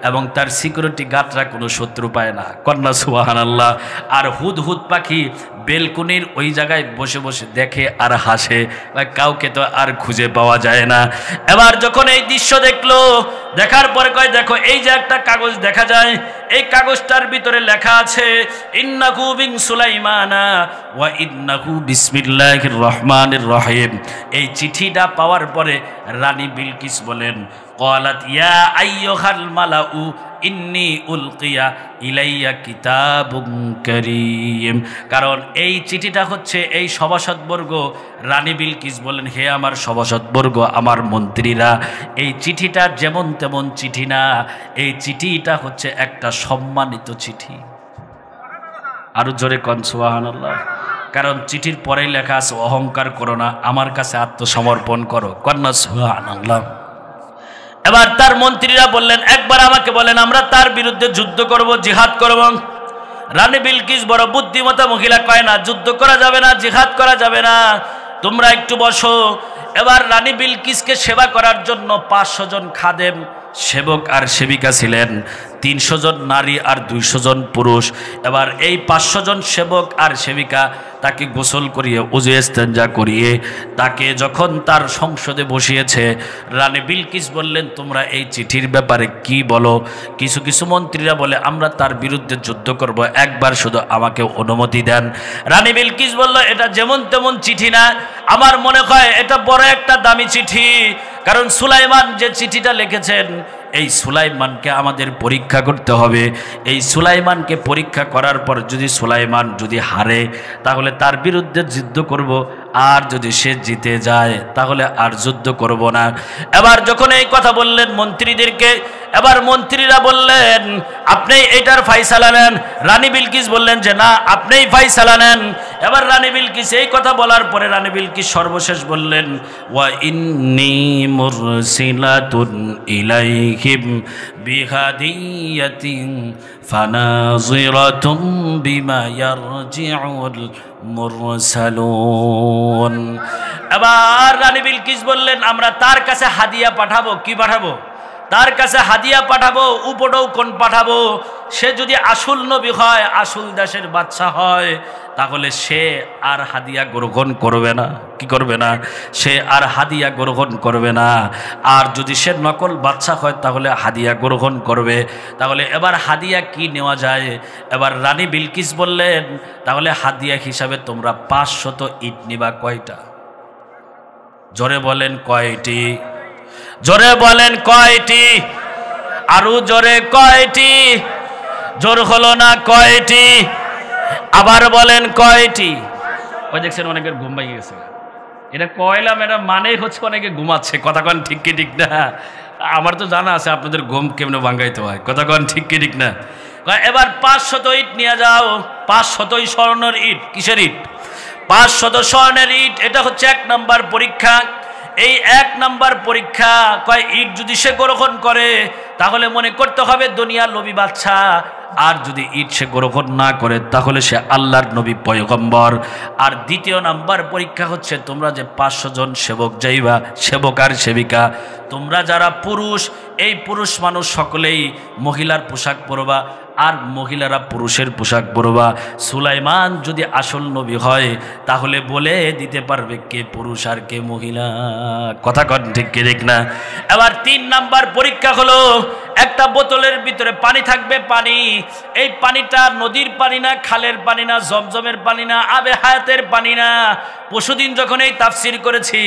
এবং তার সিকিউরিটি গার্ডরা কোনো শত্রু পায় না। কন্যা সুবহানাল্লাহ। আর হুদহুদ পাখি বেলকুনির ওই জায়গায় বসে বসে দেখে আর হাসে, কাউকে তো আর খুঁজে পাওয়া যায় না। এবার যখন এই দৃশ্য দেখলো, দেখার পরে কয়, দেখো এই যে একটা কাগজ দেখা যায়, এই কাগজটার ভিতরে লেখা আছে ইন্নাহু মিন সুলাইমানা ওয়া ইন্নাহু বিসমিল্লাহির রহমানির রহিম। এই চিঠিটা পাওয়ার পরে রানী বিলকিস বলেন, ক্বালাত ইয়া আইয়ুহাল মালাউ ইন্নী উলকিয়া ইলাইয়া কিতাবুন কারীম। কারণ এই চিঠিটা হচ্ছে এই সভাসদবর্গ। রানী বিলকিস বলেন, হে আমার সভাসদবর্গ, আমার মন্ত্রীরা, এই চিঠিটা যেমন তেমন চিঠি না, এই চিঠিটা হচ্ছে একটা সম্মানিত চিঠি। আরো জোরে কোন সুবহানাল্লাহ। কারণ চিঠির পরেই লেখা আছে, অহংকার করো না, আমার কাছে আত্মসমর্পণ করো। কন্যা সুবহানাল্লাহ। এবার তার মন্ত্রীরা বললেন, একবার আমাকে বলেন, আমরা তার বিরুদ্ধে যুদ্ধ করব, জিহাদ করব। রানী বিলকিস বড় বুদ্ধিমতা মহিলা, কয় না, যুদ্ধ করা যাবে না, জিহাদ করা যাবে না, তোমরা একটু বসো। এবার রানী বিলকিসকে সেবা করার জন্য 500 জন খাদেম, সেবক আর সেবিকা ছিলেন, 300 জন নারী আর 200 জন পুরুষ। এবার এই 500 জন সেবক আর সেবিকা তাকে গোসল করিয়ে, উজু ইস্তেঞ্জা করিয়ে তাকে যখন তার সংসদে বসিয়েছে, রানী বিলকিস বললেন, তোমরা এই চিঠির ব্যাপারে কি বলো? কিছু কিছু মন্ত্রীরা বলে, আমরা তার বিরুদ্ধে যুদ্ধ করব, একবার শুধু আমাকে অনুমতি দেন। রানী বিলকিস বলল, এটা যেমন তেমন চিঠি না, আমার মনে হয় এটা বড় একটা দামি চিঠি। কারণ সুলাইমান যে চিঠিটা লিখেছেন, এই সুলাইমানকে আমাদের পরীক্ষা করতে হবে। এই সুলাইমানকে পরীক্ষা করার পর যদি সুলাইমান যদি হারে, তাহলে তার বিরুদ্ধে যুদ্ধ করব, আর যদি সে জিতে যায় তাহলে আর যুদ্ধ করব না। এবার যখন এই কথা বললেন মন্ত্রীদেরকে, এবার মন্ত্রীরা বললেন, আপনি এটার ফায়সালা নেন। রানী বিলকিস বললেন যে না, আপনিই ফায়সালা নেন। এবার রানী বিলকিস এই কথা বলার পরে রানী বিলকিস সর্বশেষ বললেন, ওয়া ইন্নী মুরসিলাতুন ইলাইহিম বিহাদিয়াতিন ফানাযিরাতুম বিমা ইয়ারজিউল মুরসালুন। এবার রানী বিলকিস বললেন, আমরা তার কাছে হাদিয়া পাঠাবো। কি পাঠাবো? তার কাছে হাদিয়া পাঠাবো, উপঢৌকন পাঠাবো। সে যদি আসল নবী হয়, আসল দেশের বাদশা হয়, তাহলে সে আর হাদিয়া গ্রহণ করবে না। কি করবে না? সে আর হাদিয়া গ্রহণ করবে না। আর যদি সে নকল বাদশা হয়, তাহলে হাদিয়া গ্রহণ করবে। তাহলে এবার হাদিয়া কি নেওয়া যায়? এবার রানী বিলকিস বললেন, তাহলে হাদিয়া হিসাবে তোমরা 500 ইট নিবা। কয়টা? জোরে বলেন কয়টি? জোরে বলেন কয়টি? আরো জোরে কয়টি? জোর হলো না, কয়টি? আবার বলেন কয়টি? ওই দেখছেন অনেকের ঘুম ভেঙে গেছে। এটা কয়লাম, এটা মানেই হচ্ছে অনেকে ঘুমাচ্ছে। কথা কন ঠিক কি ঠিক না? আমার তো জানা আছে আপনাদের ঘুম কেমনে ভাঙ্গাইতে হয়। কথা কন ঠিক কি ঠিক না? এবার 500 ইট নিয়ে যাও। 500 স্বর্ণের ইট। কিসের ইট? 500 স্বর্ণের ইট। এটা হচ্ছে 1 নাম্বার পরীক্ষা। এই 1 নাম্বার পরীক্ষা, কয় ইট যদি সে গ্রহণ করে, তাহলে মনে করতে হবে দুনিয়ার নবী বাদশা। আর যদি ইট সে গ্রহণ না করে, তাহলে সে আল্লাহর নবী পয়গম্বর। আর 2 নাম্বার পরীক্ষা হচ্ছে, তোমরা যে 500 জন সেবক যাইবা, সেবক আর সেবিকা, তোমরা যারা পুরুষ, এই পুরুষ মানুষ সকলেই মহিলার পোশাক পরবা, আর মহিলারা পুরুষের পোশাক পরবা। সুলাইমান যদি আসল নবী হয়, তাহলে বলে দিতে পারবে কে পুরুষ আর কে মহিলা। কথা কন ঠিক কি ঠিক না? এবার 3 নাম্বার পরীক্ষা হলো, একটা বোতলের ভিতরে পানি থাকবে, পানি, এই পানিটা নদীর পানি না, খালের পানি না, জমজমের পানি না, আবে হায়াতের পানি না। পরশুদিন যখন এই তাফসির করেছি,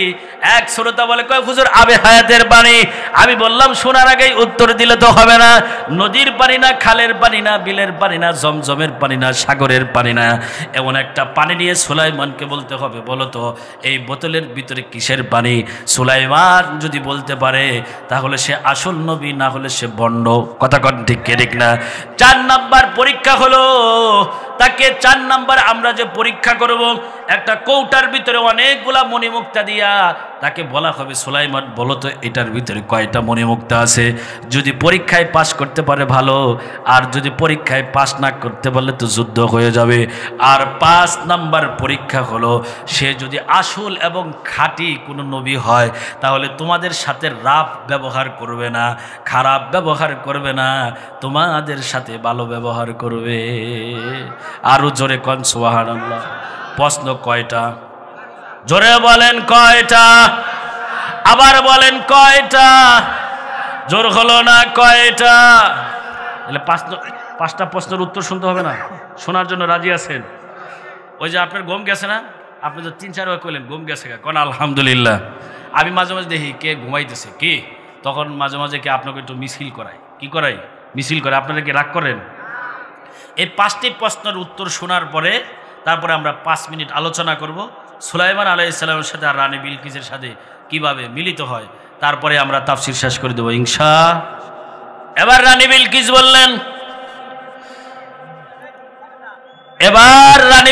এক শ্রোতা বলে কয় হুজুর আবে হায়াতের পানি। আমি বললাম শোনার আগেই উত্তর দিলে তো হবে না। নদীর পানি না, খালের পানি না, বিলের পানি না, জমজমের পানি না, সাগরের পানি না, এমন একটা পানি নিয়ে সুলাইমানকে বলতে হবে, বলো তো এই বোতলের ভিতরে কিসের পানি? সুলাইমান যদি বলতে পারে তাহলে সে আসল নবী, না হলে সে ভণ্ড। কথা কন ঠিক কে ঠিক না? 4 নাম্বার পরীক্ষা হলো, তাকে 4 নাম্বার আমরা যে পরীক্ষা করব, একটা কৌটার ভিতরে অনেকগুলা মণিমুক্তা দিয়া তাকে বলা হবে সুলাইমান বলো তো এটার ভিতরে কয়টা মণিমুক্তা আছে। যদি পরীক্ষায় পাশ করতে পারে ভালো, আর যদি পরীক্ষায় পাশ না করতে পারলে তো যুদ্ধ হয়ে যাবে। আর 5 নাম্বার পরীক্ষা হলো, সে যদি আসল এবং খাঁটি কোনো নবী হয় তাহলে তোমাদের সাথে রাফ ব্যবহার করবে না, খারাপ ব্যবহার করবে না, তোমাদের সাথে ভালো ব্যবহার করবে। আরো জোরে কোন সুবহানাল্লাহ। প্রশ্ন কয়টা? জোরে বলেন কয়টা? আবার বলেন কয়টা? জোর হলো না কয়টা? তাহলে 5টা প্রশ্নের উত্তর শুনতে হবে না? শোনার জন্য রাজি আছেন? ওই যে আপনার ঘুম গেছে না, আপনি তো 3-4 বার কইলেন ঘুম গেছে, কোন আলহামদুলিল্লাহ। আমি মাঝে মাঝে দেখি কে ঘুমাইতেছে কি, তখন মাঝে মাঝে কে আপনাকে একটু মিছিল করাই। কি করাই? মিছিল করে। আপনারা কি রাগ করেন? এই 5টি প্রশ্নের উত্তর শোনার পরে তারপরে আমরা 5 মিনিট আলোচনা করব সুলাইমান আলাইহিস সালামের সাথে আর রানী বিলকিসের সাথে কিভাবে মিলিত হয়, তারপরে আমরা তাফসীর শেষ করে দেব ইনশাআল্লাহ। এবার রানী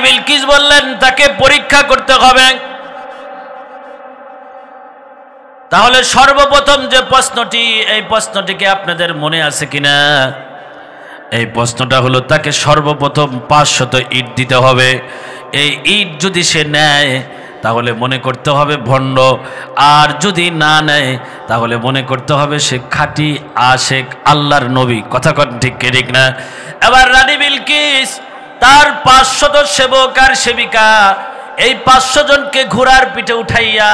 বিলকিস বললেন, তাকে পরীক্ষা করতে হবে। তাহলে সর্বপ্রথম যে প্রশ্নটি, এই প্রশ্নটিকে আপনাদের মনে আছে কিনা? এই প্রশ্নটা হলো তাকে সর্বপ্রথম 500 ইট দিতে হবে। এই ইট যদি সে নেয় তাহলে মনে করতে হবে ভণ্ড, আর যদি না নেয় তাহলে মনে করতে হবে সে খাঁটি আশেক আল্লাহর নবী। কথা কন ঠিক কে ঠিক না? এবার রানী বিলকিস তার 500 সেবক আর সেবিকা, এই 500 জনকে ঘোড়ার পিঠে উঠাইয়া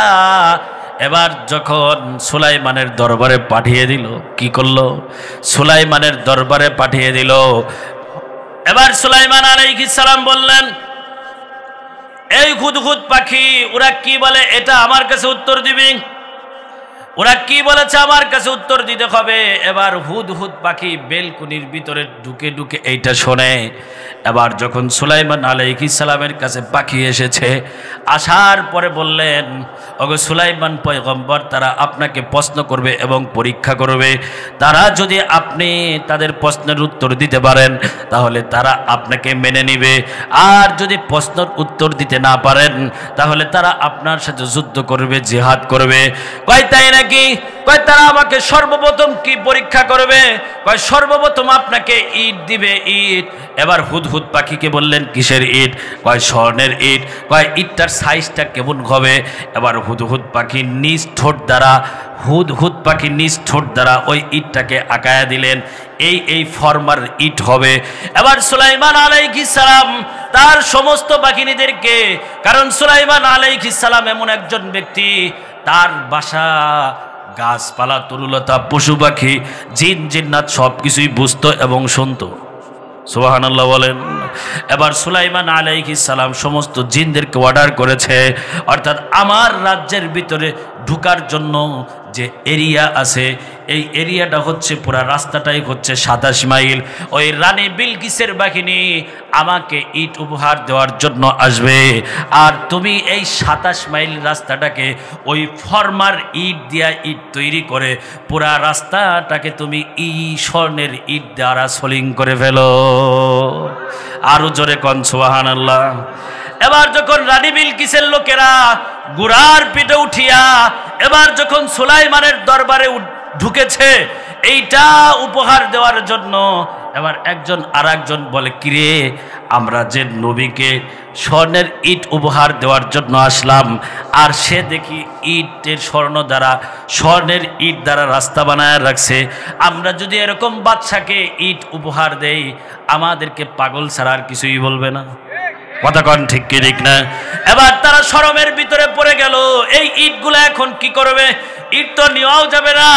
এবার যখন সুলাইমানের দরবারে পাঠিয়ে দিল, কি করলো? সুলাইমানের দরবারে পাঠিয়ে দিল। এবার সুলাইমান আলাইহিস সালাম বললেন, এই হুদহুদ পাখি ওরা কি বলে এটা আমার কাছে উত্তর দিবি। ওরা কি বলেছে আমার কাছে উত্তর দিতে হবে। এবার হুদহুদ পাখি বেলকুনির ভিতরে ঢুকে ঢুকে এইটা শোনে। এবার যখন সুলাইমান আলাইহিস সালামের কাছে পাখি এসেছে, আসার পরে বললেন, ওগো সুলাইমান পয়গম্বর, তারা আপনাকে প্রশ্ন করবে এবং পরীক্ষা করবে। তারা যদি আপনি তাদের প্রশ্নের উত্তর দিতে পারেন তাহলে তারা আপনাকে মেনে নিবে, আর যদি প্রশ্নের উত্তর দিতে না পারেন তাহলে তারা আপনার সাথে যুদ্ধ করবে, জিহাদ করবে। কয় তাই নাকি? কয় তারা আমাকে সর্বপ্রথম কি পরীক্ষা করবে? কয় সর্বপ্রথম আপনাকে ইট দিবে, ইট। এবার হুদহুদ পাখিকে বললেন কিসের ইট? কয় স্বর্ণের ইট। কয় ইটটার সাইজটা কেমন হবে? এবার হুদহুদ পাখি নিজ ঠোঁট দ্বারা ওই ইটটাকে আঁকায়া দিলেন, এই ফর্মার ইট হবে। এবার সুলাইমান আলাইহিস সালাম তার সমস্ত বাহিনীদেরকে, কারণ সুলাইমান আলাইহিস সালাম এমন একজন ব্যক্তি, তার বাসা গাছপালা, তরুলতা, পশু পাখি, জিন জিন্নাত সব কিছুই বুঝতো এবং শুনতো। সুবহানাল্লাহ বলেন। এবার সুলাইমান আলাইহিস সালাম সমস্ত জিনদেরকে অর্ডার করেছে, অর্থাৎ আমার রাজ্যের ভিতরে ঢুকার জন্য যে এরিয়া আছে, এই এরিয়াটা হচ্ছে পুরা রাস্তাটাই হচ্ছে 27 মাইল। ওই রানী বিলকিসের বাহিনী আমাকে ইট উপহার দেওয়ার জন্য আসবে, আর তুমি এই 27 মাইল রাস্তাটাকে ওই ফর্মার ইট দিয়া ইট তৈরি করে পুরা রাস্তাটাকে তুমি স্বর্ণের ইট দ্বারা সলিং করে ফেলো। আরো জোরে কোন সুবহানাল্লাহ। এবার যখন রানী বিলকিসের লোকেরা ঘোড়ার পিঠে উঠিয়া এবার যখন সুলাইমানের দরবারে ঢুকেছে এইটা উপহার দেওয়ার জন্য, এবার একজন আর একজন বলে, কিরে আমরা যে নবীকে স্বর্ণের ইট উপহার দেওয়ার জন্য আসলাম, আর সে দেখি ইটের স্বর্ণের ইট দ্বারা রাস্তা বানায় রাখছে। আমরা যদি এরকম বাদশাকে ইট উপহার দেই আমাদেরকে পাগল ছাড়া আর কিছুই বলবে না। কথা কন ঠিক কি ঠিক না? এবার তারা শরমের ভিতরে পড়ে গেল, এই ইটগুলো এখন কি করবে? ইট তো নেওয়াও যাবে না,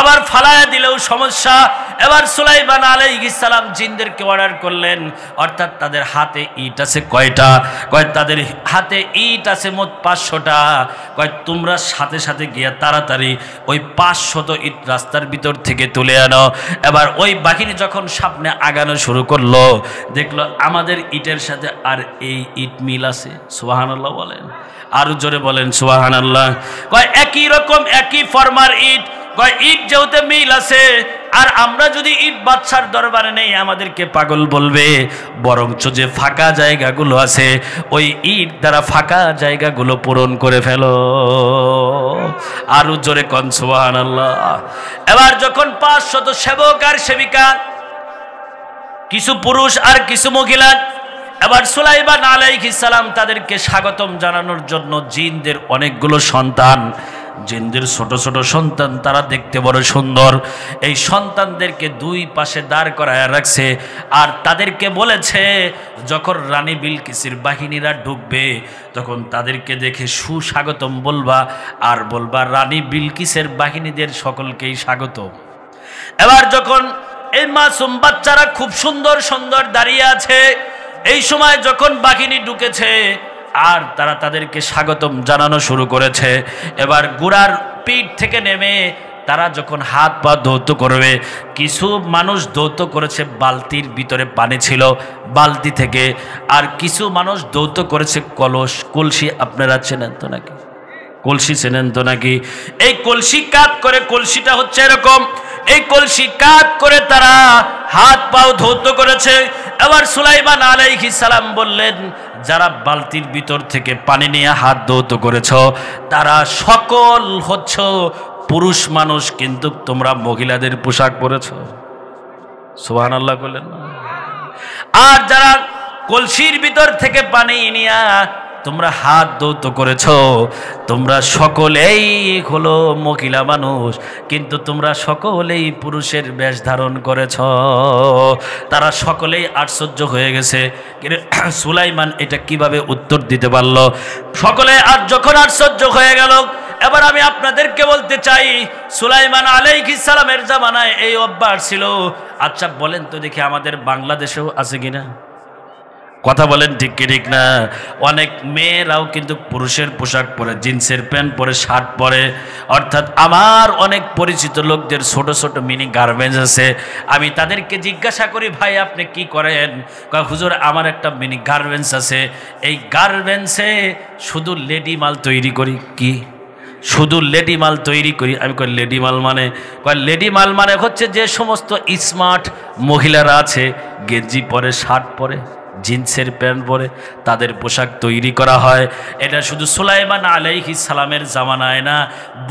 আবার ফালায়া দিলেও সমস্যা। এবার সুলাইমান আলাইহিস সালাম জিনদেরকে অর্ডার করলেন, অর্থাৎ তাদের হাতে ইট আছে কয়টা? কয় তাদের হাতে ইট আছে মোট 500টা। কয় তোমরা সাথে সাথে গিয়া তাড়াতাড়ি ওই 500 ইট রাস্তার ভিতর থেকে তুলে আনো। এবার ওই বাহিনী যখন সামনে আগানো শুরু করলো, দেখলো আমাদের ইটের সাথে আর এই ইট মিল আছে। সুবহানাল্লাহ বলেন, আরো জোরে বলেন সুবহানাল্লাহ। কয় একই রকম একই ফরমার ইট, কয় ইট যেহেতু মিল আছে, আর আমরা যদি ইট বাদশার দরবারে নেই আমাদেরকে পাগল বলবে, বরঞ্চ যে ফাঁকা জায়গাগুলো আছে ওই ইট দ্বারা ফাঁকা জায়গাগুলো পূরণ করে ফেলো। আরো জোরে কোন সুবহানাল্লাহ। এবার যখন 500 সেবক আর সেবিকা, কিছু পুরুষ আর কিছু মহিলা, এবার সুলাইমান আলাইহিস সালাম তাদেরকে স্বাগতম জানানোর জন্য জিনদের অনেকগুলো সন্তান, জিনদের ছোট ছোট সন্তান, তারা দেখতে বড় সুন্দর, এই সন্তানদেরকে দুই পাশে দাঁড় করায় রাখছে। আর তাদেরকে বলেছে যখন রানী বিলকিসের বাহিনীরা ঢুকবে তখন তাদেরকে দেখে সুস্বাগতম বলবা, আর বলবা রানী বিলকিসের বাহিনীদের সকলকেই স্বাগতম। এবার যখন এই মাসুম বাচ্চারা খুব সুন্দর সুন্দর দাঁড়িয়ে আছে, এই সময় যখন বাহিনী ঢুকেছে আর তারা তাদেরকে স্বাগতম জানানো শুরু করেছে, এবার ঘোড়ার পিঠ থেকে নেমে তারা যখন হাত পা ধৌত করবে, কিছু মানুষ ধৌত করেছে বালতির ভিতরে পানি ছিল বালতি থেকে, আর কিছু মানুষ ধৌত করেছে কলসি। আপনারা চেনেন তো নাকি কলসি? চেনেন তো নাকি? এই কলসি কাত করে, কলসিটা হচ্ছে এরকম, এই কলসি কাত করে তারা হাত পাও ধৌত করেছে। এবার সুলাইমান আলাইহিস সালাম বললেন, যারা বালতির ভিতর থেকে পানি নিয়ে হাত ধৌত করেছ তারা সকল হচ্ছ পুরুষ মানুষ, কিন্তু তোমরা মহিলাদের পোশাক পরেছ। সুবহানাল্লাহ বললেন। আর যারা কলসির ভিতর থেকে পানি নিয়ে তোমরা হাত ধৌত করেছ, তোমরা সকলেই হলো মহিলা মানুষ, কিন্তু তোমরা সকলেই পুরুষের বেশ ধারণ করেছ। তারা সকলেই আশ্চর্য হয়ে গেছে, সুলাইমান এটা কিভাবে উত্তর দিতে পারল? সকলে আর যখন আশ্চর্য হয়ে গেল, এবার আমি আপনাদেরকে বলতে চাই, সুলাইমান আলাইহিস সালামের জামানায় এই অভ্যাস ছিল। আচ্ছা বলেন তো দেখি আমাদের বাংলাদেশেও আছে কিনা? কথা বলেন ঠিক কি ঠিক না? অনেক মেয়েরাও কিন্তু পুরুষের পোশাক পরে, জিন্সের প্যান্ট পরে, শার্ট পরে। অর্থাৎ আমার অনেক পরিচিত লোকদের ছোট ছোট মিনি গার্মেন্টস আছে। আমি তাদেরকে জিজ্ঞাসা করি, ভাই আপনি কি করেন? কয় হুজুর আমার একটা মিনি গার্মেন্টস আছে, এই গার্মেন্টসে শুধু লেডি মাল তৈরি করি। কি শুধু লেডি মাল তৈরি করি? আমি কই লেডি মাল মানে? কয় লেডি মাল মানে হচ্ছে যে সমস্ত স্মার্ট মহিলারা আছে, গেঞ্জি পরে, শার্ট পরে, জিন্সের প্যান্ট পরে, তাদের পোশাক তৈরি করা হয়। এটা শুধু সুলাইমান আলাইহিস সালামের জামানায় না,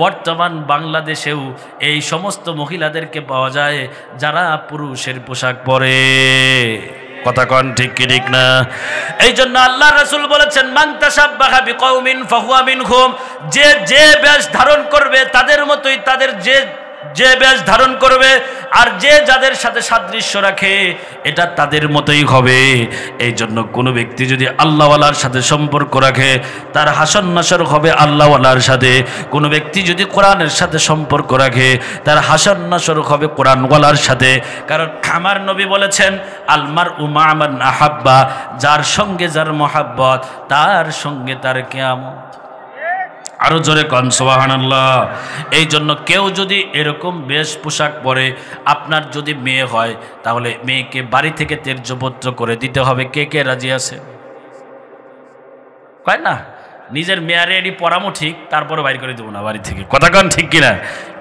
বর্তমান বাংলাদেশেও এই সমস্ত মহিলাদেরকে পাওয়া যায় যারা পুরুষের পোশাক পরে। কথা কন ঠিক কি ঠিক না? এই জন্য আল্লাহ রাসূল বলেছেন, মান তাশাব্বাহা বিকওমিন ফাহুয়া মিনহুম, যে যে বেশ ধারণ করবে তাদের মতোই, তাদের যে বেশ ধারণ করবে আর যে যাদের সাথে সাদৃশ্য রাখে এটা তাদের মতোই হবে। এই জন্য কোনো ব্যক্তি যদি আল্লাহওয়ালার সাথে সম্পর্ক রাখে তার হাসর নাসর হবে আল্লাহওয়ালার সাথে। কোনো ব্যক্তি যদি কোরআনের সাথে সম্পর্ক রাখে তার হাসর নাসর হবে কোরআনওয়ালার সাথে। কারণ আমার নবী বলেছেন, আলমার উমা মান আহাব্বা, যার সঙ্গে যার মহাব্বত তার সঙ্গে তার কিয়ামত। আরো জোরে কন সুবহানাল্লাহ। এই জন্য কেউ যদি এরকম বেশ পোশাক পরে, আপনার যদি মেয়ে হয় তাহলে মেয়েকে বাড়ি থেকে ত্যায্যপত্র করে দিতে হবে। কে কে রাজি আছে? কয় না নিজের মেয়ারে এটি পরামো ঠিক, তারপরে বাইর করে দেবো না বাড়ি থেকে। কথা কন ঠিক কিনা?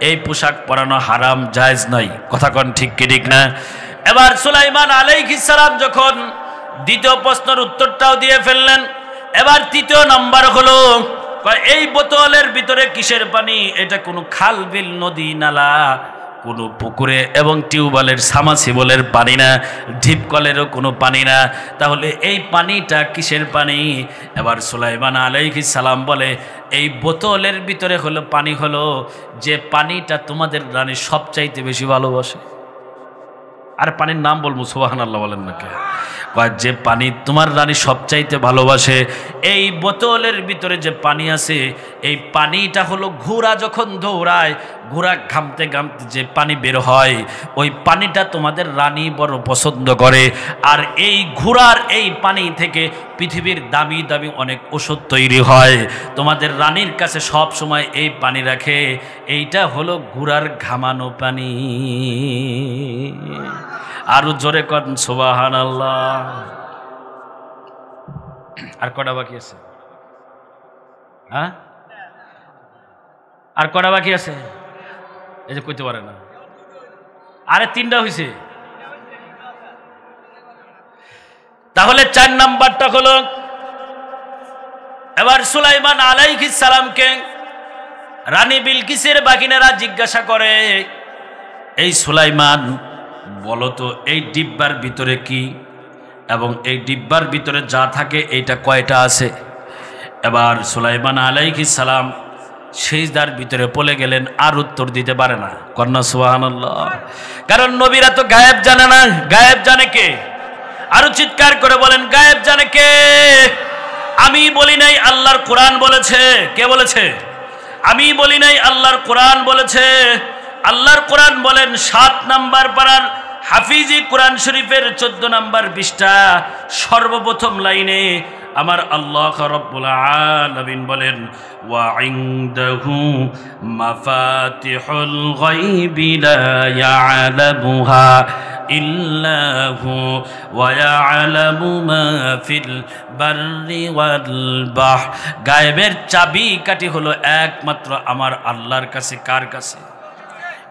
এই পোশাক পরানো হারাম, জায়েজ নাই। কথা কন ঠিক কি ঠিক না? এবার সুলাইমান আলাইহিস সালাম যখন দ্বিতীয় প্রশ্নের উত্তরটাও দিয়ে ফেললেন, এবার তৃতীয় নাম্বার হলো, এই বোতলের ভিতরে কিসের পানি? এটা কোনো খাল বিল নদী নালা, কোনো পুকুরে এবং টিউবওয়েলের সামাসিবলের পানি না, ঢিপকলেরও কোনো পানি না। তাহলে এই পানিটা কিসের পানি? এবার সুলাইমান আলাইহিস সালাম বলে, এই বোতলের ভিতরে হলো পানি, হলো যে পানিটা তোমাদের রানী সবচাইতে বেশি ভালোবাসে। আর পানির নাম বলবো, সুবহানাল্লাহ বলেন না কে? যে পানি তোমার রানী সবচাইতে ভালোবাসে, এই বোতলের ভিতরে যে পানি আছে, এই পানিটা হলো ঘোড়া যখন দৌড়ায়, ঘোড়া ঘামতে ঘামতে যে পানি বের হয়, ওই পানিটা তোমাদের রানী বড় পছন্দ করে। আর এই ঘোড়ার এই পানি থেকে পৃথিবীর দামি দামি অনেক ওষুধ তৈরি হয়। তোমাদের রানীর কাছে সব সময় এই পানি রাখে, এইটা হলো ঘোড়ার ঘামানো পানি। আরো জোরে কন সুবহানাল্লাহ। আর কটা বাকি আছে? হ্যাঁ, আর কটা বাকি আছে? এই যে কইতে পারে না, আরে 3টা হয়েছে। তাহলে 4 নাম্বারটা হলো, এবার সুলাইমান আলাইহিস সালামকে রানী বিলকিসের বাগিনারা জিজ্ঞাসা করে, এই সুলাইমান বলো তো এই ডিব্বার ভিতরে কি, এবং এই ডিব্বার ভিতরে যা থাকে এইটা কয়টা আছে? এবার সুলাইমান আলাইহিস সালাম সিজদার ভিতরে পড়ে গেলেন, আর উত্তর দিতে পারে না। কন্যা সুবহানাল্লাহ। কারণ নবীরা তো গায়েব জানে না, গায়েব জানে কে? আরো চিৎকার করে বলেন, গায়েব জানে কে? আমি বলি নাই, আল্লাহর কোরআন বলেছে। কে বলেছে? আমি বলি নাই, আল্লাহর কোরআন বলেছে। আল্লাহর কোরআন বলেন 7 নাম্বার পারার হাফিজি কোরআন শরীফের 14 নাম্বার পৃষ্ঠা সর্বপ্রথম লাইনে আমার আল্লাহ রাব্বুল আলামিন বলেন, ওয়া ইনদাহু মাফাতিহুল গায়বি লা ইয়ালামুহা ইল্লাহু ওয়া ইয়ালামু মা ফিল বাররি ওয়াল বাহর। গায়েবের চাবি কাঠি হলো একমাত্র আমার আল্লাহর কাছে। কার কাছে?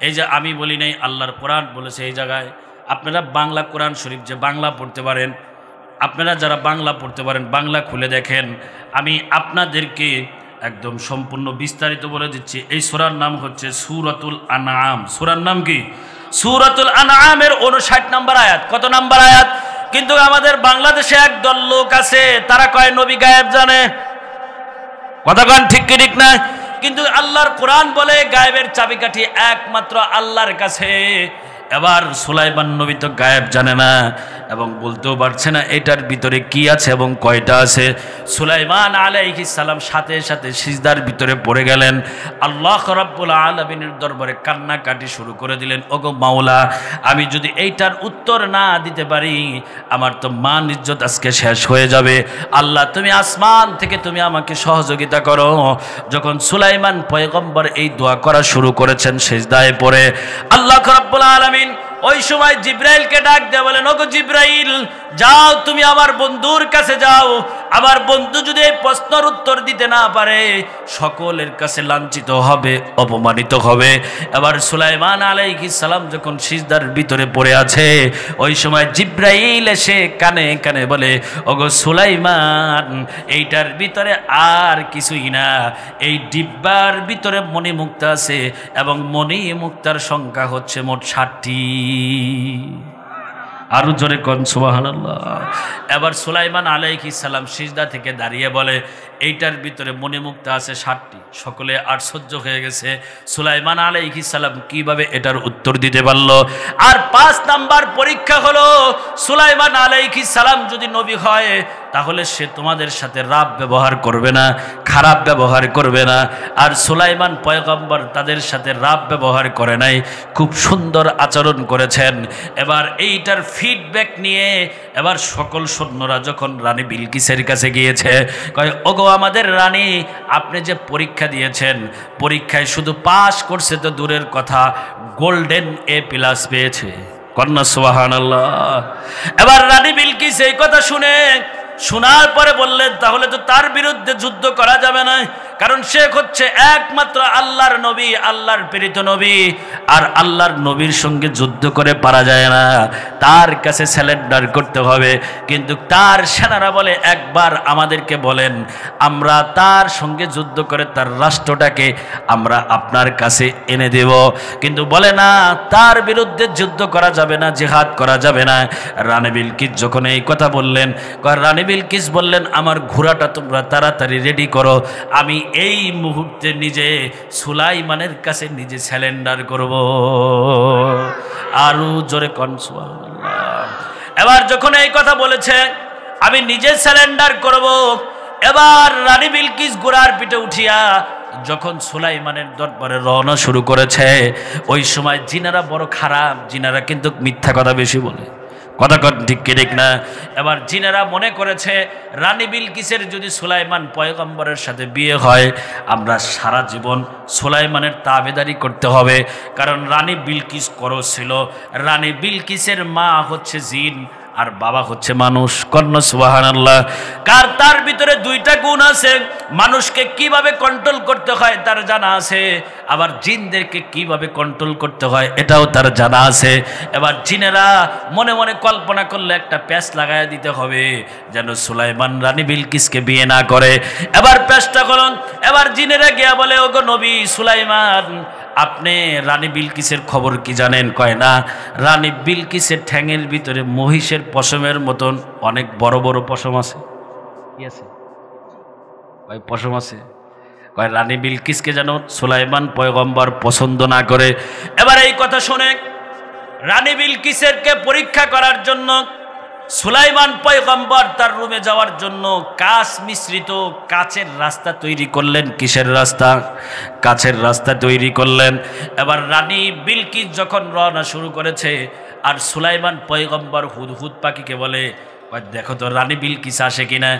এই যে আমি বলি নাই, আল্লাহর কোরআন বলেছে। এই জায়গায় আপনারা বাংলা কোরআন শরীফ যে বাংলা পড়তে পারেন, আপনারা যারা বাংলা পড়তে পারেন বাংলা খুলে দেখেন। আমি আপনাদেরকে একদম সম্পূর্ণ বিস্তারিত বলে দিচ্ছি। এই সূরার নাম হচ্ছে সূরাতুল আনআম। সূরার নাম কি? সূরাতুল আনআমের 59 নাম্বার আয়াত। কত নাম্বার আয়াত? কিন্তু আমাদের বাংলাদেশে একদল লোক আছে, তারা কয় নবী গায়েব জানে। কথা কন ঠিক কি ঠিক না? কিন্তু আল্লাহর কোরআন বলে গায়েবের চাবিকাঠি একমাত্র আল্লাহর কাছে। এবার সুলাইমান নবী তো গায়েব জানে না এবং বলতেও পারছে না এটার ভিতরে কি আছে এবং কয়টা আছে। সুলাইমান আলাইহিস সালাম সাথে সাথে সিজদার ভিতরে পড়ে গেলেন, আল্লাহ রাব্বুল আলামিনের দরবারে কান্নাকাটি শুরু করে দিলেন। ওগো মাওলা, আমি যদি এইটার উত্তর না দিতে পারি আমার তো মান ইজ্জত আজকে শেষ হয়ে যাবে। আল্লাহ তুমি আসমান থেকে তুমি আমাকে সহযোগিতা করো। যখন সুলাইমান পয়গম্বর এই দোয়া করা শুরু করেছেন সিজদায় পড়ে, আল্লাহ রাব্বুল আলামিন ওই সময় জিব্রাইলকে ডাক দিয়ে বলেন, ওগো জিব্রাইল, যাও তুমি আমার বন্ধুর কাছে যাও। আমার বন্ধু যদি এই প্রশ্নের উত্তর দিতে না পারে সকলের কাছে লাঞ্ছিত হবে, অপমানিত হবে। এবার সুলাইমান আলাইহিস সালাম যখন সিজদার ভিতরে পড়ে আছে, ওই সময় জিব্রাইল এসে কানে কানে বলে, ওগো সুলাইমান, এইটার ভিতরে আর কিছুই না, এই ডিব্বার ভিতরে মণিমুক্তা আছে এবং মণিমুক্তার সংখ্যা হচ্ছে মোট 60টি। আরো জোরে কোন সুবহানাল্লাহ। এবার সুলাইমান আলাইহিস সালাম সিজদা থেকে দাঁড়িয়ে বলে, এইটার ভিতরে মণিমুক্তা আছে 60টি। সকলে আশ্চর্য হয়ে গেছে, সুলাইমান আলাইহিস সালাম কিভাবে এটার উত্তর দিতে পারলো। আর 5 নাম্বার পরীক্ষা হলো, সুলাইমান আলাইহিস সালাম যদি নবী হয় তাহলে সে তোমাদের সাথে রাব ব্যবহার করবে না, খারাপ ব্যবহার করবে না। আর সুলাইমান পয়গম্বর তাদের সাথে রাব ব্যবহার করে নাই, খুব সুন্দর আচরণ করেছেন। এবার এইটার ফিডব্যাক নিয়ে এবার সকল সৈন্যরা যখন রানী বিলকিসের কাছে গিয়েছে, কয়, ওগো আমাদের রানী, আপনি যে পরীক্ষা দিয়েছেন, পরীক্ষায় শুধু পাস করছে তো দূরের কথা, গোল্ডেন A+ পেয়েছে। কন্যা সুবহানাল্লাহ। এবার রানী বিলকিস এই কথা শোনার পরে বললেন, তাহলে তো তার বিরুদ্ধে যুদ্ধ করা যাবে না, কারণ সে হচ্ছে একমাত্র আল্লাহর নবী, আল্লাহর প্রেরিত নবী, আর আল্লাহর নবীর সঙ্গে যুদ্ধ করে পারা যায় না। তার কাছে স্যালেন্ডার করতে হবে। কিন্তু তার সেনারা বলে, একবার আমাদেরকে বলেন, আমরা তার সঙ্গে যুদ্ধ করে তার রাষ্ট্রটাকে আমরা আপনার কাছে এনে দেব। কিন্তু বলে না, তার বিরুদ্ধে যুদ্ধ করা যাবে না, জিহাদ করা যাবে না। রানী বিলকিস যখন এই কথা বললেন, রানী বিলকিস বললেন, আমার ঘোড়াটা তোমরা তাড়াতাড়ি রেডি করো, আমি এই মুহূর্তে নিজে সুলাইমানের কাছে নিজে স্যালেন্ডার করব। আরো জোরে কোন সুবহানাল্লাহ। এবার যখন এই কথা বলেছে, আমি নিজে স্যালেন্ডার করব, এবার রানী বিলকিস ঘোড়ার পিঠে উঠিয়া যখন সুলাইমানের দরবারে রওনা শুরু করেছে, ওই সময় জিনারা বড় খারাপ, জিনারা কিন্তু মিথ্যা কথা বেশি বলে, কথা ঠিক কি ঠিক না? এবার জিনেরা মনে করেছে রানী বিলকিসের যদি সুলাইমান পয়গম্বরের সাথে বিয়ে হয়, আমরা সারা জীবন সুলাইমানের তাবেদারি করতে হবে। কারণ রানী বিলকিস করো ছিল, রানী বিলকিসের মা হচ্ছে জিন আর বাবা হচ্ছে মানুষ। কন্যা সুবহানাল্লাহ। কার তার ভিতরে দুইটা গুণ আছে, মানুষকে কিভাবে কন্ট্রোল করতে হয় তার জানা আছে, আবার জিনদেরকে কিভাবে কন্ট্রোল করতে হয় এটাও তার জানা আছে। এবার জিনেরা মনে মনে কল্পনা করলে একটা প্যাচ লাগায় দিতে হবে যেন সুলাইমান রানী বিলকিসকে বিয়ে না করে। এবার প্যাচটা করুন। এবার জিনেরা গিয়া বলে, ওগো নবী সুলাইমান, আপনি রানী বিলকিসের খবর কি জানেন? কয় না, রানী বিলকিসের ঠ্যাঙের ভিতরে মহিষের পশমের মতন অনেক বড় বড় পশম আছে। কি আছে? কয় পশম আছে। কয় রানী বিলকিসকে যেন সুলাইমান পয়গম্বর পছন্দ না করে। এবার এই কথা শুনে রানী বিলকিসেরকে পরীক্ষা করার জন্য সুলাইমান পয়গম্বর তার রুমে যাওয়ার জন্য কাঁচ মিশ্রিত কাচের রাস্তা তৈরি করলেন। কিসের রাস্তা? কাচের রাস্তা তৈরি করলেন। এবার রানী বিলকিস যখন রওনা শুরু করেছে, আর সুলাইমান পয়গম্বর হুদহুদ পাখিকে বলে, দেখো তো রানী বিলকিস আসে কিনা।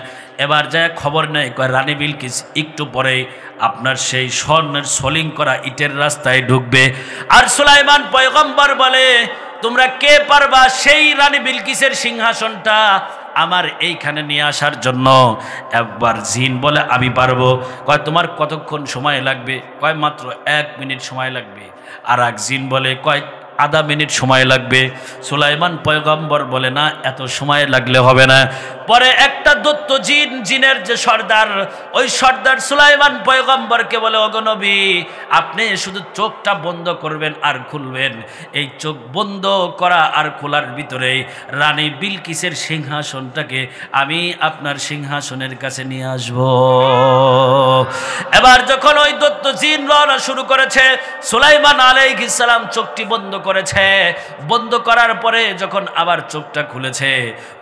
এবার যায় খবর নেই, কয় রানী বিলকিস একটু পরে আপনার সেই স্বর্ণের সলিং করা ইটের রাস্তায় ঢুকবে। আর সুলাইমান পয়গম্বর বলে, তোমরা কে পারবা সেই রানী বিলকিসের সিংহাসনটা আমার এইখানে নিয়ে আসার জন্য? একবার জিন বলে, আমি পারবো। কয় তোমার কতক্ষণ সময় লাগবে? কয় মাত্র 1 মিনিট সময় লাগবে। আর এক জিন বলে, কয় আধা মিনিট সময় লাগবে। সুলাইমান পয়গম্বর বলে, না, এত সময় লাগলে হবে না। পরে একটা দৈত্য জিন, জিনের যে সর্দার, ওই সর্দার সুলাইমান পয়গম্বরকে বলে, ওগো নবী, আপনি শুধু চোখটা বন্ধ করবেন আর খুলবেন। এই চোখ বন্ধ করা আর খোলার ভিতরেই রানী বিলকিসের সিংহাসনটাকে আমি আপনার সিংহাসনের কাছে নিয়ে আসব। এবার যখন ওই দৈত্য জিন রওনা শুরু করেছে, সুলাইমান আলাইহিস সালাম চোখটি বন্ধ করেছে। বন্ধ করার পরে যখন আবার চোখটা খুলেছে,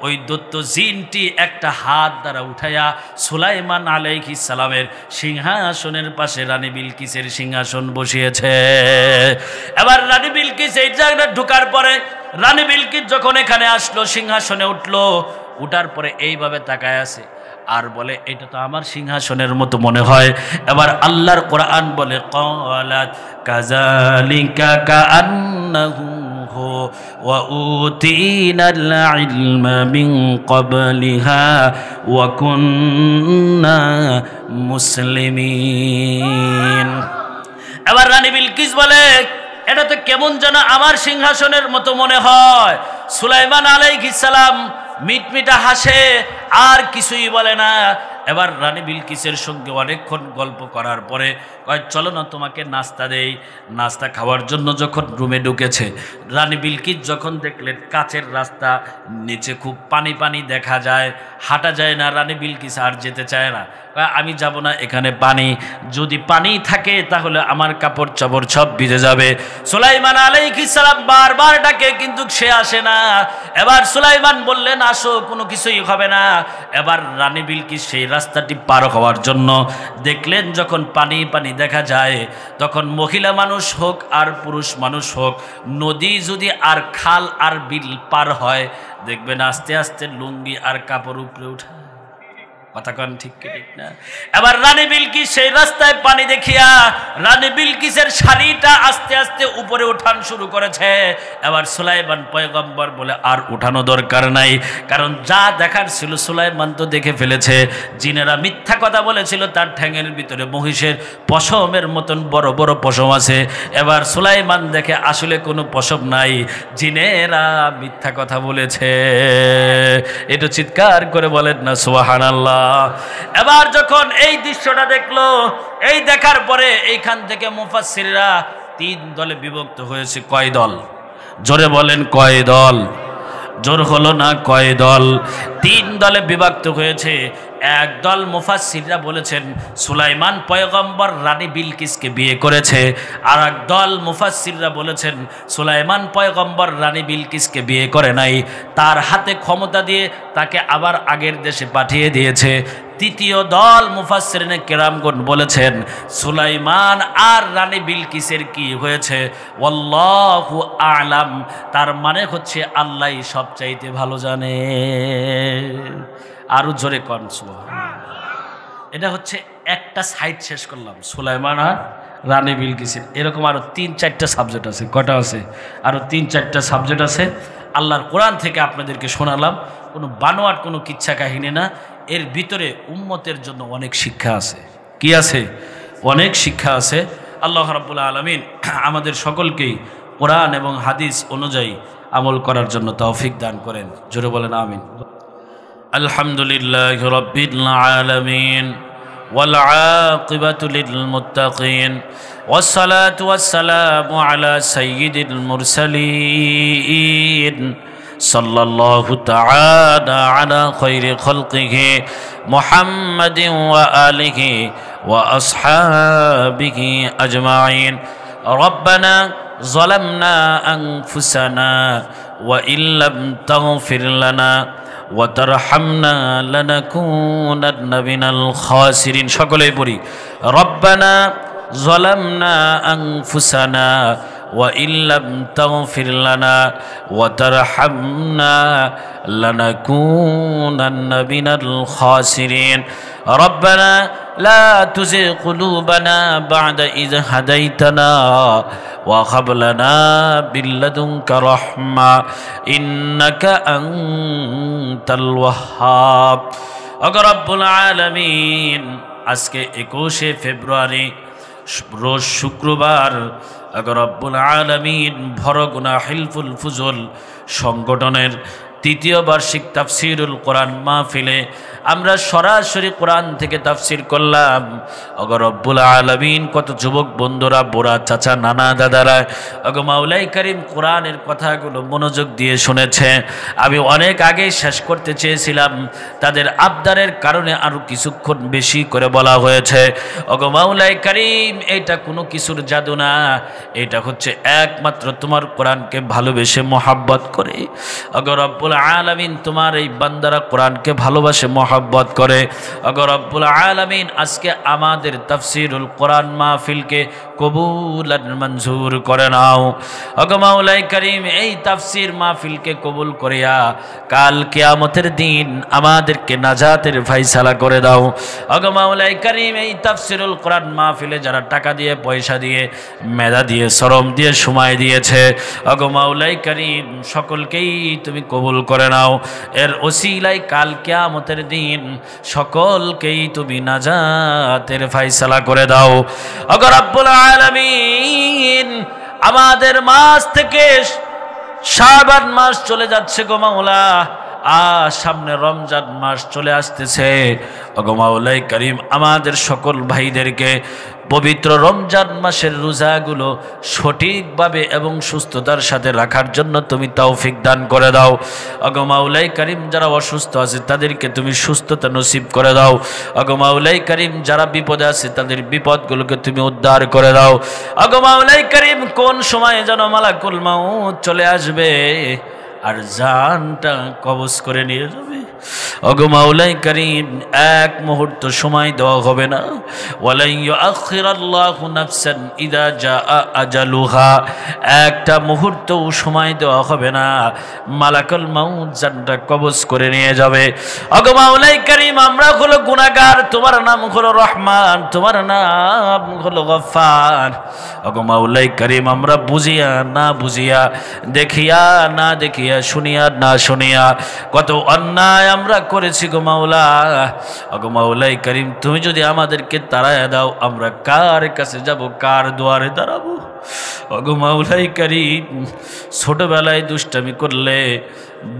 ওই দৈত্য জিনটি একটা হাত দ্বারা উঠাইয়া সুলাইমান আলাইহিস সালামের সিংহাসনের পাশে রানী বিলকিসের সিংহাসন বসিয়েছে। এবার রানী বিলকিস এই জায়গাটা ঢোকার পরে, রানী বিলকিস যখন এখানে আসলো, সিংহাসনে উঠলো, উঠার পরে এইভাবে তাকায় আছে আর বলে, এটা তো আমার সিংহাসনের মতো মনে হয়। এবার আল্লাহর কোরআন বলে, ক্বালাত কাযালিকা কাআন্নাহু হু ওয়া উতিনাল ইলমা মিন ক্বাবলিহা ওয়া কুন্না মুসলিমিন। এবার রানী বিলকিস বলে, এটা তো কেমন যেন আমার সিংহাসনের মতো মনে হয়। সুলাইমান আলাইহিস সালাম মিটমিটা হাসে, আর কিছুই বলে না। এবার রানী বিলকিসের সঙ্গে অনেকক্ষণ গল্প করার পরে কয়, চলো না তোমাকে নাস্তা দেই। নাস্তা খাওয়ার জন্য যখন রুমে ঢুকেছে, রানী বিলকিস যখন দেখলেন কাচের রাস্তা, নিচে খুব পানি পানি দেখা যায়, হাঁটা যায় না। রানী বিলকিস আর যেতে চায় না, আমি যাব না, এখানে পানি, যদি পানি থাকে তাহলে আমার কাপড় চাপড় সব ভিজে যাবে। সুলাইমান আলাইহিস সালাম বারবার ডাকে, কিন্তু সে আসে না। এবার সুলাইমান বললেন, আসো, কোনো কিছুই হবে না। এবার রানী বিলকিস সেই রাস্তাটি পার হওয়ার জন্য দেখলেন, যখন পানি পানি দেখা যায়, তখন মহিলা মানুষ হোক আর পুরুষ মানুষ হোক, নদী যদি আর খাল আর বিল পার হয়, দেখবেন আস্তে আস্তে লুঙ্গি আর কাপড় উপরে উঠে। কথা কন ঠিক কি ঠিক না? এবার রানী বিলকিস সেই রাস্তায় পানি দেখিয়া রানী বিলকিসের শাড়িটা আস্তে আস্তে উপরে উঠান শুরু করেছে। এবার সুলাইমান পয়গম্বর বলে আর উঠানো দরকার নাই, কারণ যা দেখার ছিল সুলাইমান তো দেখে ফেলেছে। জিনেরা মিথ্যা কথা বলেছিল তার ঠ্যাঙের ভিতরে মহিষের পশমের মতন বড় বড় পশম আছে। এবার সুলাইমান দেখে আসলে কোনো পশম নাই, জিনেরা মিথ্যা কথা বলেছে। এটা চিৎকার করে বলেন না সুবহানাল্লাহ। এবার যখন এই দৃশ্যটা দেখলো, এই দেখার পরে এইখান থেকে মুফাসসিররা 3 দলে বিভক্ত হয়েছে। কয় দল? জোরে বলেন কয় দল? জোর হলো না, কয় দল? 3 দলে বিভক্ত হয়েছে। এক দল মুফাসসিররা বলেছেন সুলাইমান পয়গম্বর রানী বিলকিসকে বিয়ে করেছে, আর এক দল মুফাসসিররা বলেছেন সুলাইমান পয়গম্বর রানী বিলকিসকে বিয়ে করে নাই, তার হাতে ক্ষমতা দিয়ে তাকে আবার আগের দেশে পাঠিয়ে দিয়েছে। তৃতীয় দল মুফাসসিরিনে কেরামগণ বলেছেন সুলাইমান আর রানী বিলকিসের কি হয়েছে ওয়াল্লাহু আ'লাম, তার মানে হচ্ছে আল্লাহই সবচাইতে ভালো জানে। আরো জোরে কন সুবহানাল্লাহ। এটা হচ্ছে একটা সাইড শেষ করলাম, সুলাইমান আর রানী বিলকিসের। এরকম আরো 3-4টা সাবজেক্ট আছে। কটা আছে? আরো 3-4টা সাবজেক্ট আছে। আল্লাহর কোরআন থেকে আপনাদেরকে শোনালাম, কোনো বানোয়াট কোনো কিচ্ছা কাহিনী না। এর ভিতরে উম্মতের জন্য অনেক শিক্ষা আছে। কি আছে? অনেক শিক্ষা আছে। আল্লাহ রাব্বুল আলামিন আমাদের সকলকেই কোরআন এবং হাদিস অনুযায়ী আমল করার জন্য তৌফিক দান করেন। জোরে বলেন আমিন। আলহামদুলিল্লাহি রাব্বিল আলামিন ওয়াল আকিবাতু লিল মুত্তাকিন ওয়াসসালাতু ওয়াসসালামু আলা সাইয়্যিদিল মুরসালিন সাল্লাল্লাহু তাআলা আলা খায়রি খালকিহি মুহাম্মাদিন ওয়া আলিহি ওয়া আসহাবিহি আজমাইন। রব্বানা যালামনা আনফুসানা ওয়া ইল্লাম তাগফির লানা ওয়া তারহামনা লানাকুনান্না মিনাল খাসিরিন। সকলেই পড়ি রব্বানা যালামনা আনফুসানা ওয়া ইল্লাম তাগফির লানা ওয়া তারহামনা লানাকুনান্না মিনাল খাসিরিন। রব্বানা লা তুজিগ কুলুবানা বা'দা ইয হাদাইতানা ওয়া হাব লানা মিন লাদুনকা রাহমা ইন্নাকা আনতাল ওয়াহ্হাব। ওগো রব্বুল আলামিন, আজকে 21শে ফেব্রুয়ারি রোজ শুক্রবার। ওগো রব্বুল আলামিন, ভরগুনা হিলফুল ফুজুল সংগঠনের 3য় বার্ষিক তাফসিরুল কোরআন মাহফিলে আমরা সরাসরি কোরআন থেকে তাফসির করলাম। ওগো রব্বুল আলামিন, কত যুবক বন্ধুরা, বুড়া চাচা, নানা দাদারা ওগো মাওলাই করিম কোরআনের কথাগুলো মনোযোগ দিয়ে শুনেছে। আমি অনেক আগে শেষ করতে চেয়েছিলাম, তাদের আবদারের কারণে আরো কিছুক্ষণ বেশি করে বলা হয়েছে। ওগো মাওলাই করিম, এটা কোনো কিছুর জাদু না, এটা হচ্ছে একমাত্র তোমার কোরআনকে ভালোবেসে মোহাব্বত করে। ওগো রব্বুল আলামিন, তোমার এই বান্দারা কোরআনকে ভালোবাসে মোহাব্বত করে। ওগো রব্বুল আলামিন, আজকে আমাদের তাফসিরুল কোরআন মাহফিলকে কবুল আর মঞ্জুর করে নাও। ওগো মাওলাই করিম, এই তাফসির মাহফিলকে কবুল করিয়া কাল কিয়ামতের দিন আমাদেরকে নাজাতের ফয়সালা করে দাও। ওগো মাওলাই করিম, এই তাফসিরুল কোরআন মাহফিলে যারা টাকা দিয়ে, পয়সা দিয়ে, মেধা দিয়ে, শ্রম দিয়ে, সময় দিয়েছে, ওগো মাওলাই করিম, সকলকেই তুমি কবুল করে নাও। এর ওসিলায় কাল কিয়ামতের দিন সকলকেই তুমি নাজাতের ফয়সালা করে দাও। ওগো রব্বুল আলামিন, আমাদের মাস থেকে শাবান মাস চলে যাচ্ছে গো মাওলা, আর সামনে রমজান মাস চলে আসতেছে। ওগো মাওলাই করিম, আমাদের সকল ভাইদেরকে পবিত্র রমজান মাসের রোজাগুলো সঠিকভাবে এবং সুস্থতার সাথে রাখার জন্য তুমি তৌফিক দান করে দাও। ওগো মাওলাই করিম, যারা অসুস্থ আছে তাদেরকে তুমি সুস্থতা নসিব করে দাও। ওগো মাওলাই করিম, যারা বিপদে আছে তাদের বিপদগুলোকে তুমি উদ্ধার করে দাও। ওগো মাওলাই করিম, কোন সময় যেন মালাকুল মাউত চলে আসবে আর জানটা কবজ করে নিয়ে যাবে। ওগো মাওলাই কারীম এক মুহূর্ত সময় দেওয়া হবে না। ওয়ালাই ইউআখিরাল্লাহু নাফসান ইযা জাআ আজালুহা, একটা মুহূর্ত সময় দেওয়া হবে না, মালাকুল মাউত জানটা কবজ করে নিয়ে যাবে। ওগো মাওলাই কারীম আমরা হলো গুনাহগার, তোমার নাম হলো রহমান, তোমার নাম হলো গফফার। ওগো মাওলাই কারীম আমরা বুঝিয়া না বুঝিয়া, দেখিয়া না দেখিয়া, শুনিয়া না শুনিয়া কত অন্যায় আমরা করেছি গো মাওলা। ওগো মাওলাই কারীম তুমি যদি আমাদেরকে তাড়ায়া দাও আমরা কার কাছে যাব, কার দুয়ারে দাঁড়াবো? ওগো মাওলাই কারীম ছোটবেলায় দুষ্টামি করলে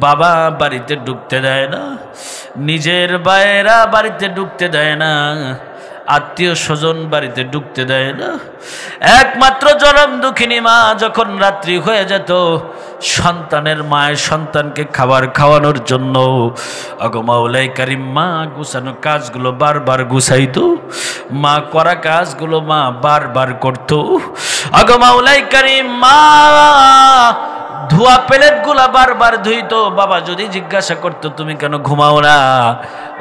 বাবা বাড়িতে ঢুকতে দেয় না, নিজের ভাইয়েরা বাড়িতে ঢুকতে দেয় না, আত্মীয় স্বজন বাড়িতে ঢুকতে দেয় না। একমাত্র জনম দুঃখিনী মা যখন রাত্রি হয়ে যেত সন্তানের মায়ের সন্তানকে খাবার খাওয়ানোর জন্য ওগো মাওলাই কারীম মা গুছানো কাজগুলো বারবার গুছাইতো, মা করা কাজগুলো মা বারবার করত। ওগো মাওলাই কারীম মা ধোয়া প্লেটগুলা বারবার ধুইতো, বাবা যদি জিজ্ঞাসা করতো তুমি কেন ঘুমাও না,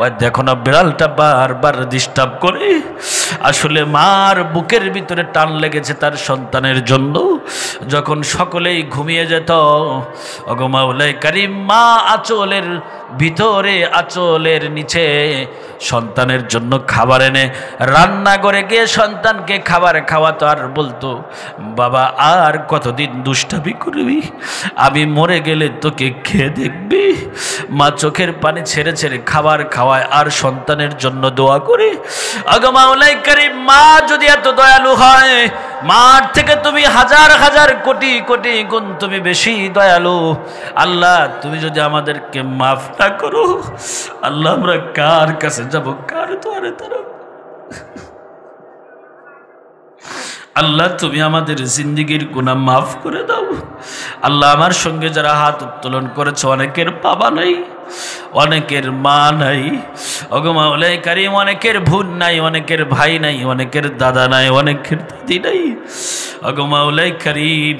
ওই দেখো না বিড়ালটা বারবার ডিস্টার্ব করে। আসলে মার বুকের ভিতরে টান লেগেছে তার সন্তানের জন্য। যখন সকলেই ঘুমিয়ে যেত ওগো মাওলাই কারীম মা আঁচলের ভিতরে আঁচলের নিচে সন্তানের জন্য খাবার এনে রান্না করে গিয়ে সন্তানকে খাবার খাওয়াতো, আর বলতো বাবা আর কতদিন দুষ্টামি করবি, আমি মরে গেলে তোকে খেয়ে দেখবি। মা চোখের পানি ছেড়ে ছেড়ে খাবার খাওয়ায় আর সন্তানের জন্য দোয়া করে। ওগো মাওলাই কারীম মা যদি এত দয়ালু হয়, মার থেকে তুমি হাজার হাজার কোটি কোটি গুণ তুমি বেশি দয়ালু। আল্লাহ তুমি যদি আমাদেরকে মাফ না করো, আল্লাহ আমরা কার কাছে যাব, কার দুয়ারে দাঁড়াবো? আল্লাহ তুমি আমাদের জিন্দেগির গুনাহ মাফ করে দাও। আল্লাহ আমার সঙ্গে যারা হাত উত্তোলন করেছে অনেকের বাবা নাই, অনেকের মা নাই, ওগো মাওলাই কারীম অনেকের বোন নাই, অনেকের ভাই নাই, অনেকের দাদা নাই, অনেকের দাদি নাই। ওগো মাওলাই কারীম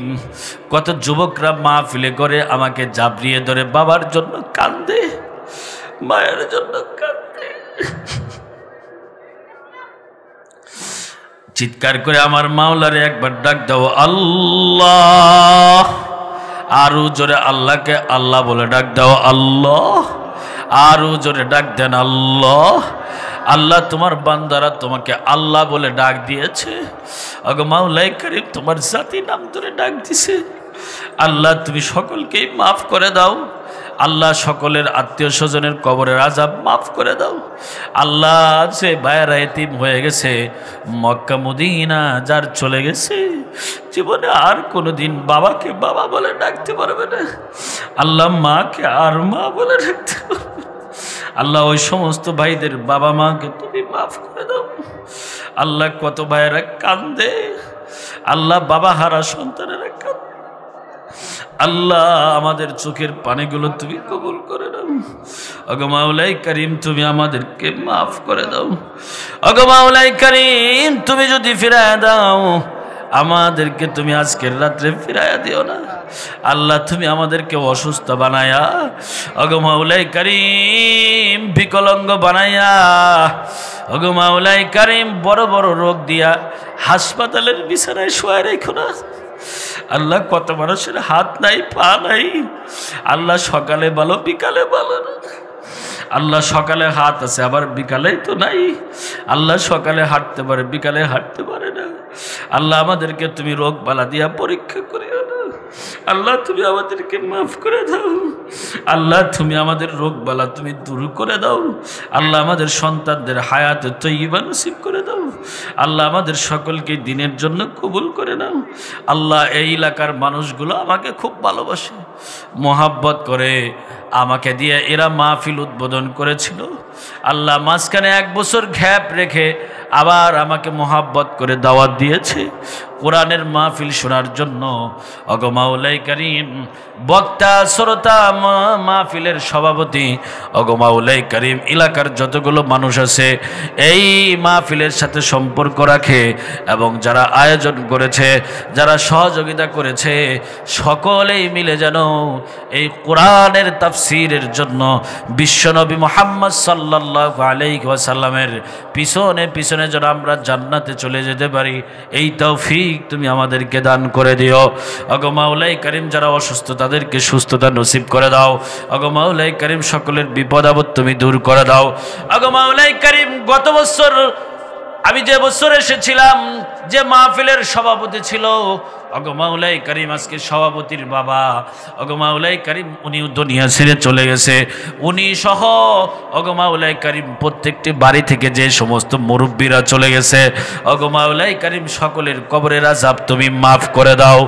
কত যুবকরা মাহফিলে করে আমাকে জাবরিয়ে ধরে বাবার জন্য কান্দে, মায়ের জন্য কান্দে, চিৎকার করে আমার মাওলারে একবার ডাক দাও আল্লাহ। আরো জোরে আল্লাহকে আল্লাহ বলে ডাক দাও আল্লাহ। আরো জোরে ডাক দেন আল্লাহ। আল্লাহ তোমার বান্দারা তোমাকে আল্লাহ বলে ডাক দিয়েছে। ওগো মাওলাই কারীম তোমার জাতি নাম ধরে ডাক দিছে। আল্লাহ তুমি সকলকেই মাফ করে দাও। আল্লাহ সকলের আত্মীয় স্বজনের কবরের আযাব মাফ করে দাও। আল্লাহ যে ভাইয়েরা এতিম হয়ে গেছে, মক্কা মদিনা যার চলে গেছে, জীবনে আর কোনোদিন বাবাকে বাবা বলে ডাকতে পারবে না, আল্লাহ মাকে আর মা বলে ডাকতে পারবে। আল্লাহ ওই সমস্ত ভাইদের বাবা মাকে তুমি মাফ করে দাও। আল্লাহ কত ভাইয়েরা কান্দে, আল্লাহ বাবা হারা সন্তানেরা কান্দে। আল্লাহ আমাদের চোখের পানিগুলো তুমি কবুল করে দাও। ওগো মাওলাই কারীম তুমি আমাদেরকে মাফ করে দাও। ওগো মাওলাই কারীম তুমি যদি ফিরায় দাও আমাদেরকে, তুমি আজকের রাত্রে ফিরাইয়া দিও না। আল্লাহ তুমি আমাদেরকে অসুস্থ বানায়া, ওগো মাওলাই কারীম বিকলাঙ্গ বানায়া, ওগো মাওলাই কারীম বড় বড় রোগ দিয়া হাসপাতালের বিছানায় শোয়া রেখো না। আল্লাহ কত মানুষের হাত নাই পা নাই, আল্লাহ সকালে ভালো বিকালে ভালো না। আল্লাহ সকালে হাত আছে আবার বিকালেই তো নাই। আল্লাহ সকালে হাঁটতে পারে বিকালে হাঁটতে পারে না। আল্লাহ আমাদেরকে তুমি রোগ বালা দিয়া পরীক্ষা করিও না। আল্লাহ তুমি আমাদেরকে মাফ করে দাও। আল্লাহ তুমি আমাদের রোগ বালা তুমি দূর করে দাও। আল্লাহ আমাদের সন্তানদের হায়াতে তৈয়বা নসিব করে দাও। আল্লাহ আমাদের সকলকে দিনের জন্য কবুল করে নাও। আল্লাহ এই এলাকার মানুষগুলো আমাকে খুব ভালোবাসে, মোহাব্বত করে, আমাকে দিয়ে এরা মাহফিল উদ্বোধন করেছিল। আল্লাহ মাঝখানে 1 বছর গ্যাপ রেখে আবার আমাকে মোহাব্বত করে দাওয়াত দিয়েছে কোরআনের মাহফিল শোনার জন্য। ওগো মাওলাই করিম, বক্তা শ্রোতা মাহফিলের সভাপতি, ওগো মাওলাই করিম, এলাকার যতগুলো মানুষ আছে এই মাহফিলের সাথে সম্পর্ক রাখে এবং যারা আয়োজন করেছে, যারা সহযোগিতা করেছে, সকলেই মিলে যেন এই কোরআনের তাফসীরের জন্য বিশ্বনবী মুহাম্মদ সাল্লাল্লাহু আলাইহি ওয়াসাল্লামের পিছনে পিছনে যেন আমরা জান্নাতে চলে যেতে পারি, এই তৌফিক তুমি আমাদেরকে দান করে দিও। ওগো মাওলাই করিম, যারা অসুস্থ তাদেরকে সুস্থতা নসিব করে দাও। ওগো মাওলাই করিম, সকলের বিপদ আপদ তুমি দূর করে দাও। ওগো মাওলাই করিম, গত বছর আমি যে বছর এসেছিলাম, যে মাহফিলের সভাপতি ছিল, ওগো মাওলাই করিম আজকে সভাপতির বাবা, ওগো মাওলাই করিম উনি দুনিয়া ছেড়ে চলে গেছে। উনি সহ ওগো মাওলাই করিম প্রত্যেকটি বাড়ি থেকে যে সমস্ত মুরব্বীরা চলে গেছে, ওগো মাওলাই করিম সকলের কবরের আযাব তুমি মাফ করে দাও।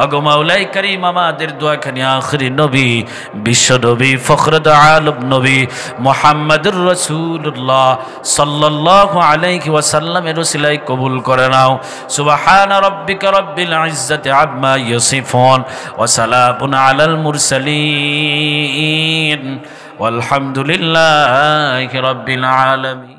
ওগো মাওলাই করিম, আমাদের দোয়াখানি আখিরি নবী, বিশ্ব নবী, ফখরুল আলম নবী মুহাম্মদুর রাসূলুল্লাহ সাল্লাল্লাহু আলাইহি ওয়াসাল্লামের ওসিলায় কবুল করে নাও। সুবহান রাব্বিকা রাব্বিল ইজ্জাতি আম্মা ইয়াসিফুন ওয়া সালামুন আলাল মুরসালিন ওয়ালহামদুলিল্লাহি রাব্বিল আলামিন।